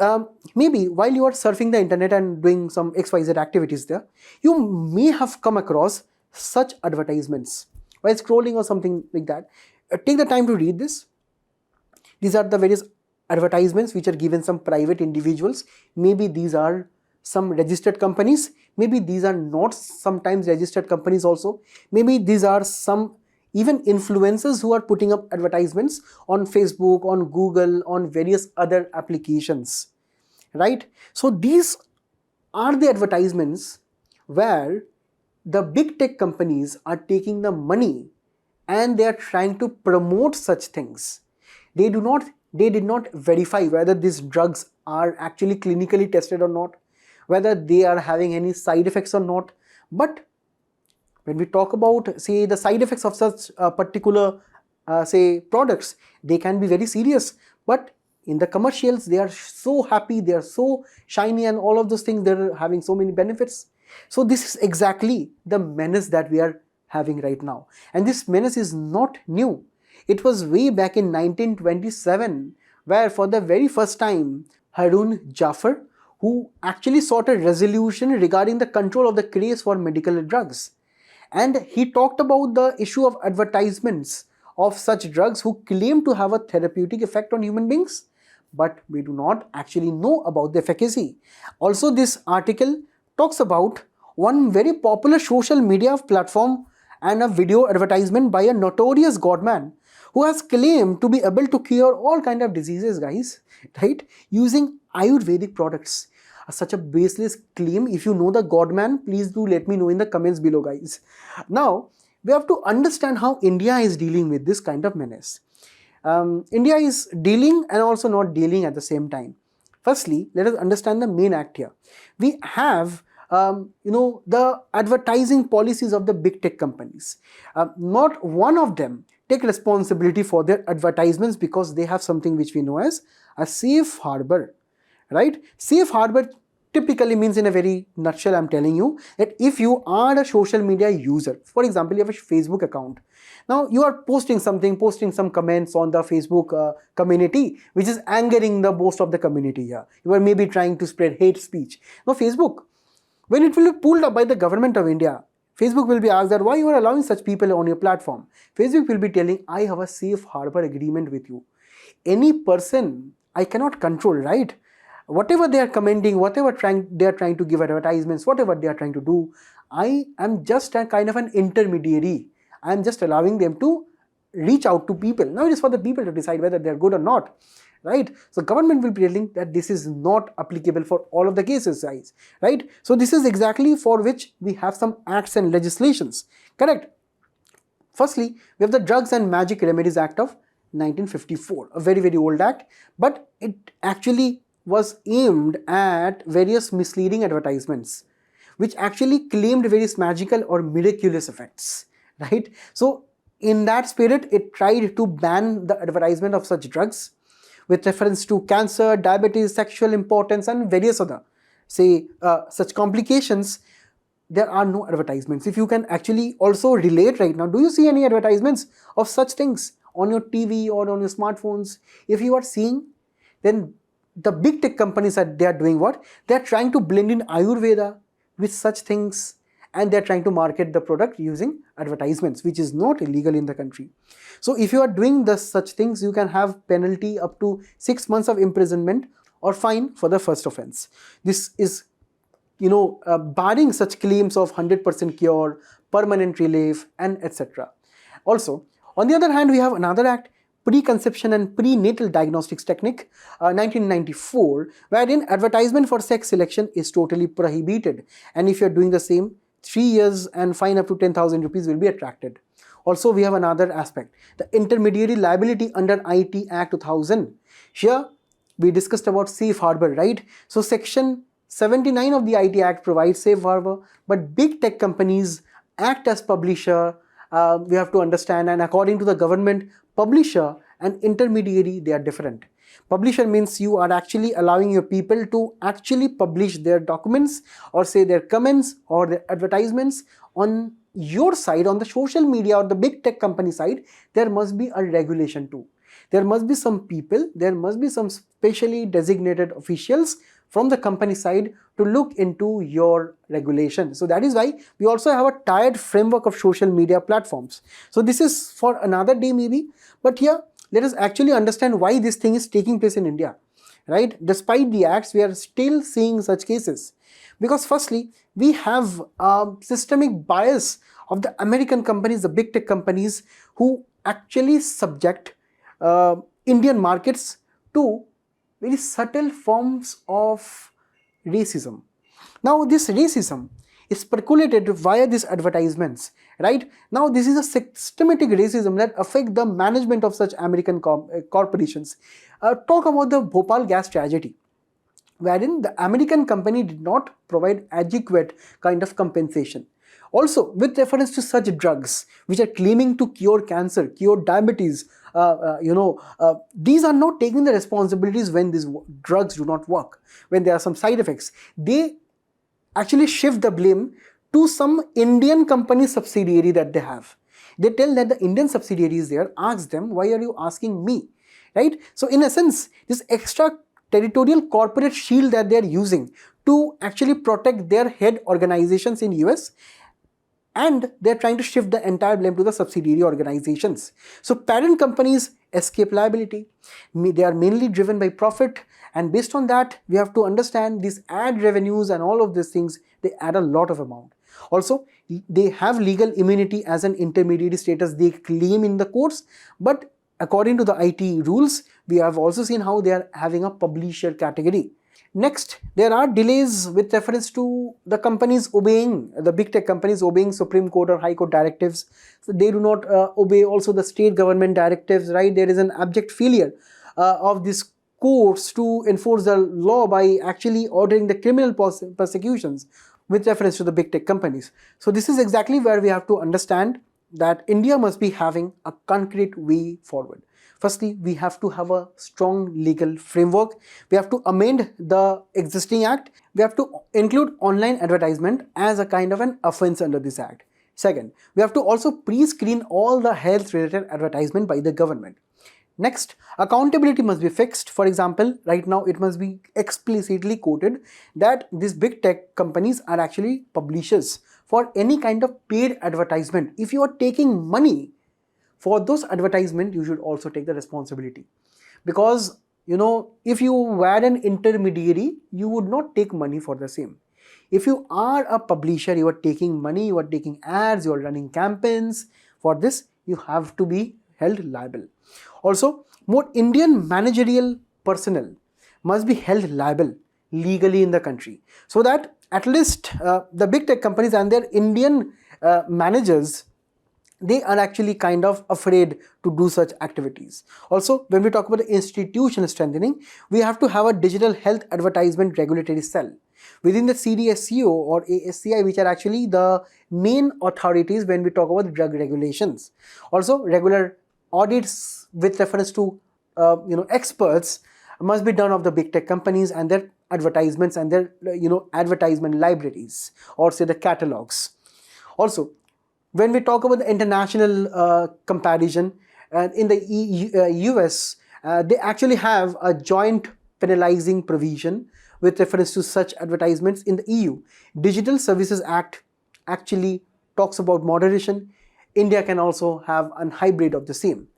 maybe while you are surfing the internet and doing some XYZ activities there, you may have come across such advertisements while scrolling or something like that. Take the time to read this. These are the various advertisements which are given some private individuals. Maybe these are some registered companies, maybe these are not sometimes registered companies also, maybe these are some even influencers who are putting up advertisements on Facebook, on Google, on various other applications, right? So these are the advertisements where the big tech companies are taking the money and they are trying to promote such things. They did not verify whether these drugs are actually clinically tested or not, whether they are having any side effects or not. But when we talk about, say, the side effects of such particular, say, products, they can be very serious. But in the commercials, they are so happy, they are so shiny and all of those things, they're having so many benefits. So this is exactly the menace that we are having right now. And this menace is not new. It was way back in 1927 where for the very first time Harun Jaffer, who actually sought a resolution regarding the control of the craze for medical drugs. And he talked about the issue of advertisements of such drugs who claim to have a therapeutic effect on human beings, but we do not actually know about the efficacy. Also, this article talks about one very popular social media platform and a video advertisement by a notorious godman who has claimed to be able to cure all kind of diseases, guys, right, using Ayurvedic products. Such a baseless claim. If you know the godman, please do let me know in the comments below, guys. Now, we have to understand how India is dealing with this kind of menace. India is dealing and also not dealing at the same time. Firstly, let us understand the main act here. We have the advertising policies of the big tech companies. Not one of them take responsibility for their advertisements because they have something which we know as a safe harbor, right? Safe harbor typically means, in a very nutshell, I'm telling you that if you are a social media user, for example, you have a Facebook account. Now you are posting some comments on the Facebook community, which is angering the most of the community here. You are maybe trying to spread hate speech. Now Facebook, when it will be pulled up by the government of India, Facebook will be asked that why you are allowing such people on your platform. Facebook will be telling, I have a safe harbor agreement with you. Any person I cannot control, right? Whatever they are commenting, whatever they are trying to give advertisements, whatever they are trying to do, I am just a kind of an intermediary. I am just allowing them to reach out to people. Now it is for the people to decide whether they are good or not, right? So government will be telling that this is not applicable for all of the cases, guys, right? So this is exactly for which we have some acts and legislations, correct? Firstly, we have the Drugs and Magic Remedies Act of 1954, a very, very old act, but it actually was aimed at various misleading advertisements, which actually claimed various magical or miraculous effects, right? So in that spirit, it tried to ban the advertisement of such drugs with reference to cancer, diabetes, sexual impotence, and various other, such complications. There are no advertisements. If you can actually also relate right now, do you see any advertisements of such things on your TV or on your smartphones? If you are seeing, then the big tech companies they are doing what? They are trying to blend in Ayurveda with such things, and they are trying to market the product using advertisements, which is not illegal in the country. So if you are doing such things, you can have penalty up to 6 months of imprisonment or fine for the first offense. This is barring such claims of 100% cure, permanent relief, and etc. Also, on the other hand, we have another act, Preconception and Prenatal Diagnostics Technique, 1994, wherein advertisement for sex selection is totally prohibited. And if you're doing the same, 3 years and fine up to 10,000 rupees will be attracted. Also, we have another aspect, the Intermediary Liability under IT Act 2000. Here, we discussed about safe harbor, right? So, Section 79 of the IT Act provides safe harbor, but big tech companies act as publisher. We have to understand, and according to the government, publisher and intermediary, they are different. Publisher means you are actually allowing your people to actually publish their documents or say their comments or their advertisements on your side, on the social media or the big tech company side. There must be a regulation too. There must be some people, there must be some specially designated officials from the company side to look into your regulation. So that is why we also have a tied framework of social media platforms. So this is for another day maybe, but here let us actually understand why this thing is taking place in India, right? Despite the acts, we are still seeing such cases. Because firstly, we have a systemic bias of the American companies, the big tech companies, who actually subject Indian markets to very subtle forms of racism. Now this racism is percolated via these advertisements, right? Now this is a systematic racism that affects the management of such American corporations. Talk about the Bhopal gas tragedy, wherein the American company did not provide adequate kind of compensation. Also, with reference to such drugs which are claiming to cure cancer, cure diabetes, these are not taking the responsibilities when these drugs do not work, when there are some side effects. They actually shift the blame to some Indian company subsidiary that they have. They tell that the Indian subsidiaries there ask them, why are you asking me, right? So in a sense, this extra territorial corporate shield that they are using to actually protect their head organizations in US, and they're trying to shift the entire blame to the subsidiary organizations. So parent companies escape liability. They are mainly driven by profit, and based on that, we have to understand these ad revenues and all of these things, they add a lot of amount. Also, they have legal immunity as an intermediary status they claim in the courts, but according to the IT rules, we have also seen how they are having a publisher category. Next, there are delays with reference to the companies obeying, the big tech companies obeying Supreme Court or High Court directives. So they do not obey also the state government directives, right? There is an abject failure of these courts to enforce the law by actually ordering the criminal persecutions with reference to the big tech companies. So this is exactly where we have to understand that India must be having a concrete way forward. Firstly, we have to have a strong legal framework. We have to amend the existing act. We have to include online advertisement as a kind of an offense under this act. Second, we have to also pre-screen all the health-related advertisement by the government. Next, accountability must be fixed. For example, right now it must be explicitly quoted that these big tech companies are actually publishers for any kind of paid advertisement. If you are taking money for those advertisements, you should also take the responsibility. Because, if you were an intermediary, you would not take money for the same. If you are a publisher, you are taking money, you are taking ads, you are running campaigns. For this, you have to be held liable. Also, more Indian managerial personnel must be held liable legally in the country, so that at least the big tech companies and their Indian managers, they are actually kind of afraid to do such activities. Also, when we talk about the institutional strengthening, we have to have a digital health advertisement regulatory cell within the CDSCO or ASCI, which are actually the main authorities when we talk about drug regulations. Also, regular audits with reference to experts must be done of the big tech companies and their advertisements and their advertisement libraries, or say the catalogs. Also, when we talk about the international comparison, in the US, they actually have a joint penalizing provision with reference to such advertisements. In the EU, Digital Services Act actually talks about moderation. India can also have a hybrid of the same.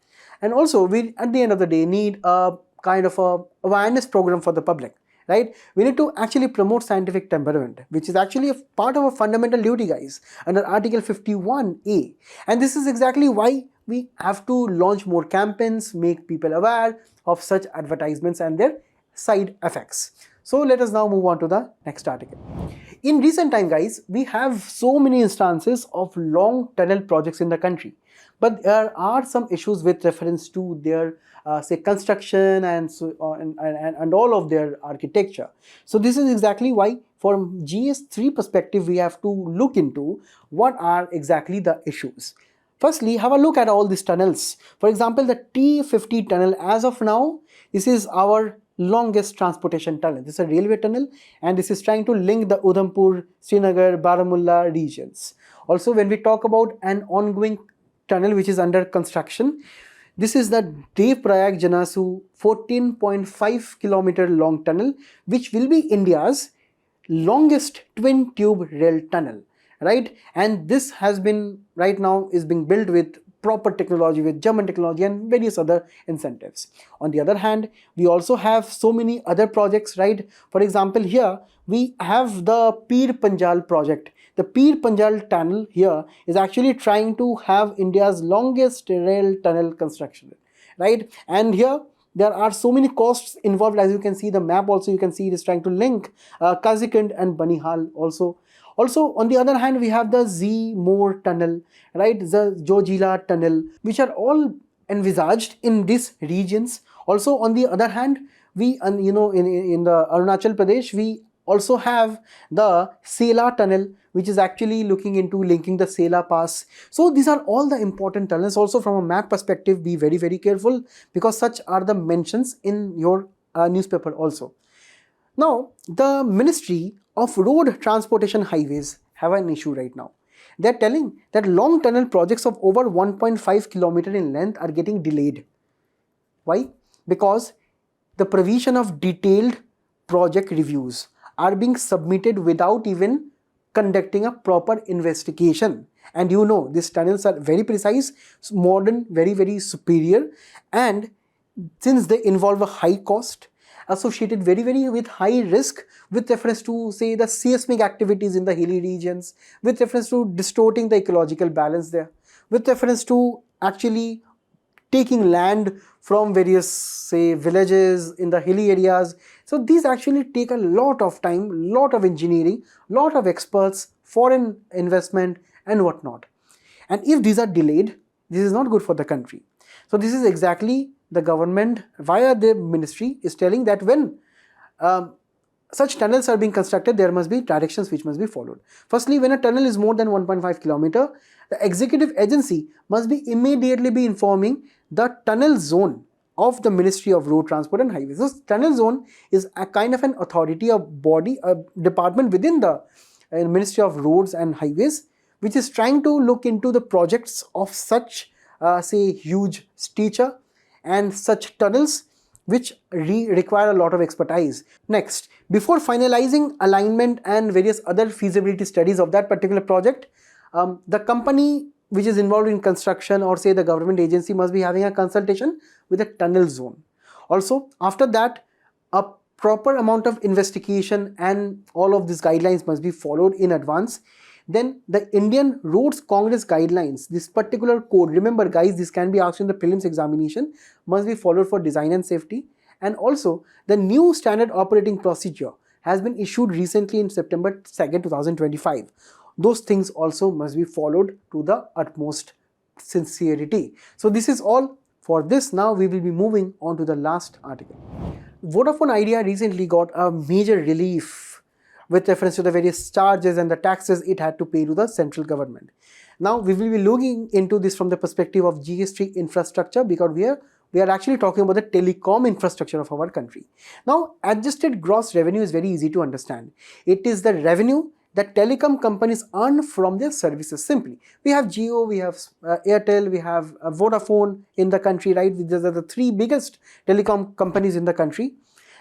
And also, we at the end of the day need a kind of a awareness program for the public. Right? We need to actually promote scientific temperament, which is actually a part of a fundamental duty, guys, under Article 51A. And this is exactly why we have to launch more campaigns, make people aware of such advertisements and their side effects. So let us now move on to the next article. In recent time, guys, we have so many instances of long tunnel projects in the country. But there are some issues with reference to their say construction and all of their architecture. So this is exactly why from GS3 perspective we have to look into what are exactly the issues. Firstly, have a look at all these tunnels. For example, the T50 tunnel, as of now, this is our longest transportation tunnel. This is a railway tunnel and this is trying to link the Udhampur, Srinagar, Baramulla regions. Also, when we talk about an ongoing tunnel which is under construction, this is the Dev Prayag Janasu 14.5 kilometer long tunnel, which will be India's longest twin tube rail tunnel, right? And this has been right now is being built with proper technology, with German technology and various other incentives. On the other hand, we also have so many other projects, right? For example, here we have the Pir Panjal project. The Pir Panjal tunnel here is actually trying to have India's longest rail tunnel construction, right? And here there are so many costs involved. As you can see the map also, you can see it is trying to link Kazikand and Banihal also. Also, on the other hand, we have the Z-More tunnel, right? The Jojila tunnel, which are all envisaged in these regions. Also, on the other hand, we, in the Arunachal Pradesh, we also have the Sela tunnel, which is actually looking into linking the Sela Pass. So these are all the important tunnels. Also from a map perspective, be very, very careful because such are the mentions in your newspaper also. Now, the Ministry of Road Transportation Highways have an issue right now. They're telling that long tunnel projects of over 1.5 kilometer in length are getting delayed. Why? Because the provision of detailed project reviews are being submitted without even conducting a proper investigation. And you know, these tunnels are very precise, modern, very superior, and since they involve a high cost associated very with high risk with reference to, say, the seismic activities in the hilly regions, with reference to distorting the ecological balance there, with reference to actually taking land from various, say, villages in the hilly areas. So these actually take a lot of time, lot of engineering, lot of experts, foreign investment and whatnot. And if these are delayed, this is not good for the country. So this is exactly the government via the ministry is telling that when such tunnels are being constructed, there must be directions which must be followed. Firstly, when a tunnel is more than 1.5 kilometer, the executive agency must be immediately be informing the tunnel zone of the Ministry of Road Transport and Highways. This tunnel zone is a kind of an authority, a body, a department within the Ministry of Roads and Highways, which is trying to look into the projects of such, say, huge stature and such tunnels which require a lot of expertise. Next, before finalizing alignment and various other feasibility studies of that particular project, the company which is involved in construction or say the government agency must be having a consultation with the tunnel zone. Also, after that, a proper amount of investigation and all of these guidelines must be followed in advance. Then the Indian Roads Congress guidelines, this particular code, remember guys, this can be asked in the prelims examination, must be followed for design and safety. And also the new standard operating procedure has been issued recently in September 2nd, 2025. Those things also must be followed to the utmost sincerity. So this is all for this. Now we will be moving on to the last article. Vodafone Idea recently got a major relief with reference to the various charges and the taxes it had to pay to the central government. Now we will be looking into this from the perspective of GST infrastructure, because we are actually talking about the telecom infrastructure of our country. Now, adjusted gross revenue is very easy to understand. It is the revenue that telecom companies earn from their services. Simply, we have Jio, we have Airtel, we have Vodafone in the country, right? These are the three biggest telecom companies in the country.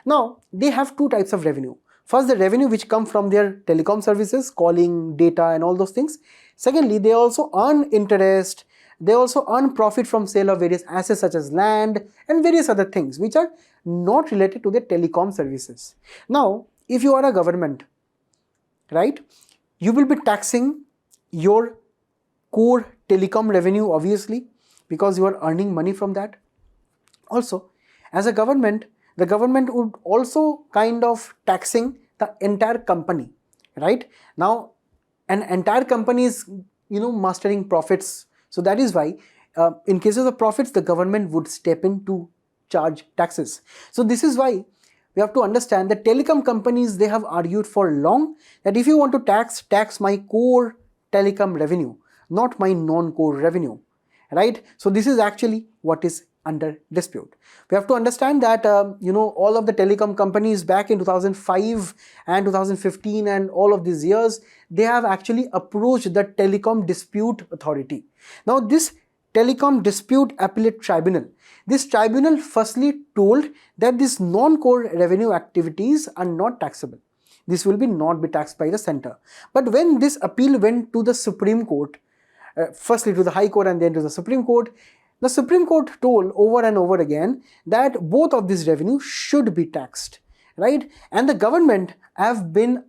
Now, they have two types of revenue. First, the revenue which come from their telecom services, calling, data and all those things. Secondly, they also earn interest. They also earn profit from sale of various assets such as land and various other things which are not related to the telecom services. Now, if you are a government, right, you will be taxing your core telecom revenue obviously, because you are earning money from that. Also, as a government, the government would also kind of taxing the entire company, right? Now, an entire company is, mastering profits. So that is why in cases of profits, the government would step in to charge taxes. So this is why we have to understand that telecom companies, they have argued for long that if you want to tax my core telecom revenue, not my non-core revenue, right? So this is actually what is under dispute. We have to understand that all of the telecom companies back in 2005 and 2015 and all of these years, they have actually approached the Telecom Dispute Authority. Now this Telecom Dispute Appellate Tribunal, this tribunal firstly told that these non-core revenue activities are not taxable. This will not be taxed by the center. But when this appeal went to the Supreme Court, firstly to the High Court and then to the Supreme Court, the Supreme Court told over and over again that both of these revenues should be taxed, right? And the government have been,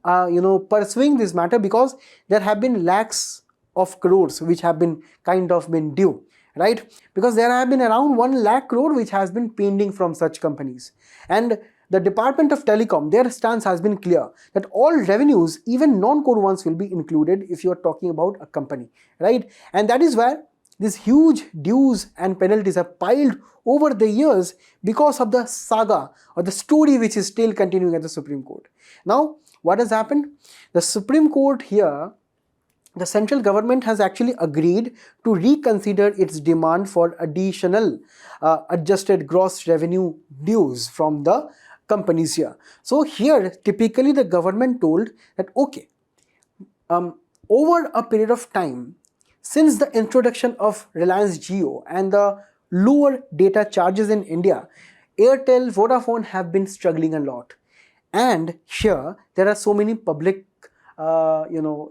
pursuing this matter because there have been lakhs of crores which have been been due, right? Because there have been around 1 lakh crore which has been pending from such companies. And the Department of Telecom, their stance has been clear that all revenues, even non-core ones, will be included if you are talking about a company, right? And that is where these huge dues and penalties are piled over the years because of the saga or the story which is still continuing at the Supreme Court. Now, what has happened? The Supreme Court here, the central government has actually agreed to reconsider its demand for additional adjusted gross revenue dues from the companies here. So here, typically the government told that, okay, over a period of time, since the introduction of Reliance Jio and the lower data charges in India, Airtel, Vodafone have been struggling a lot. And here there are so many public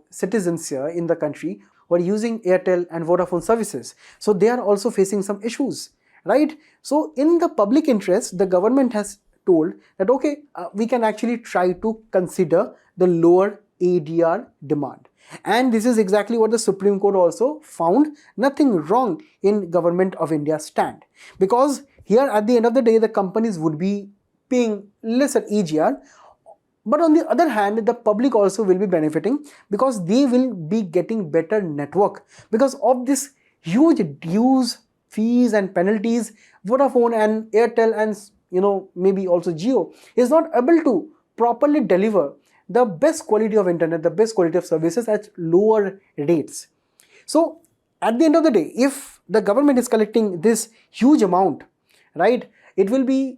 citizens here in the country who are using Airtel and Vodafone services. So they are also facing some issues, right? So in the public interest, the government has told that okay, we can actually try to consider the lower ADR demand. And this is exactly what the Supreme Court also found nothing wrong in Government of India's stand. Because here at the end of the day, the companies would be paying lesser AGR, but on the other hand, the public also will be benefiting because they will be getting better network. Because of this huge dues, fees and penalties, Vodafone and Airtel and maybe also Jio is not able to properly deliver the best quality of internet, the best quality of services at lower rates. So at the end of the day, if the government is collecting this huge amount, right, it will be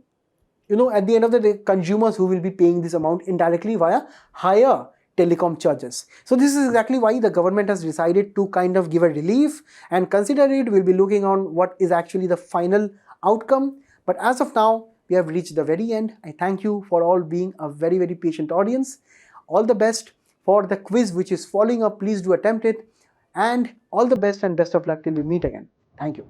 at the end of the day, consumers who will be paying this amount indirectly via higher telecom charges. So this is exactly why the government has decided to kind of give a relief and consider it. We'll be looking on what is actually the final outcome. But as of now, we have reached the very end. I thank you for all being a very, very patient audience. All the best for the quiz which is following up. Please do attempt it. And all the best and best of luck till we meet again. Thank you.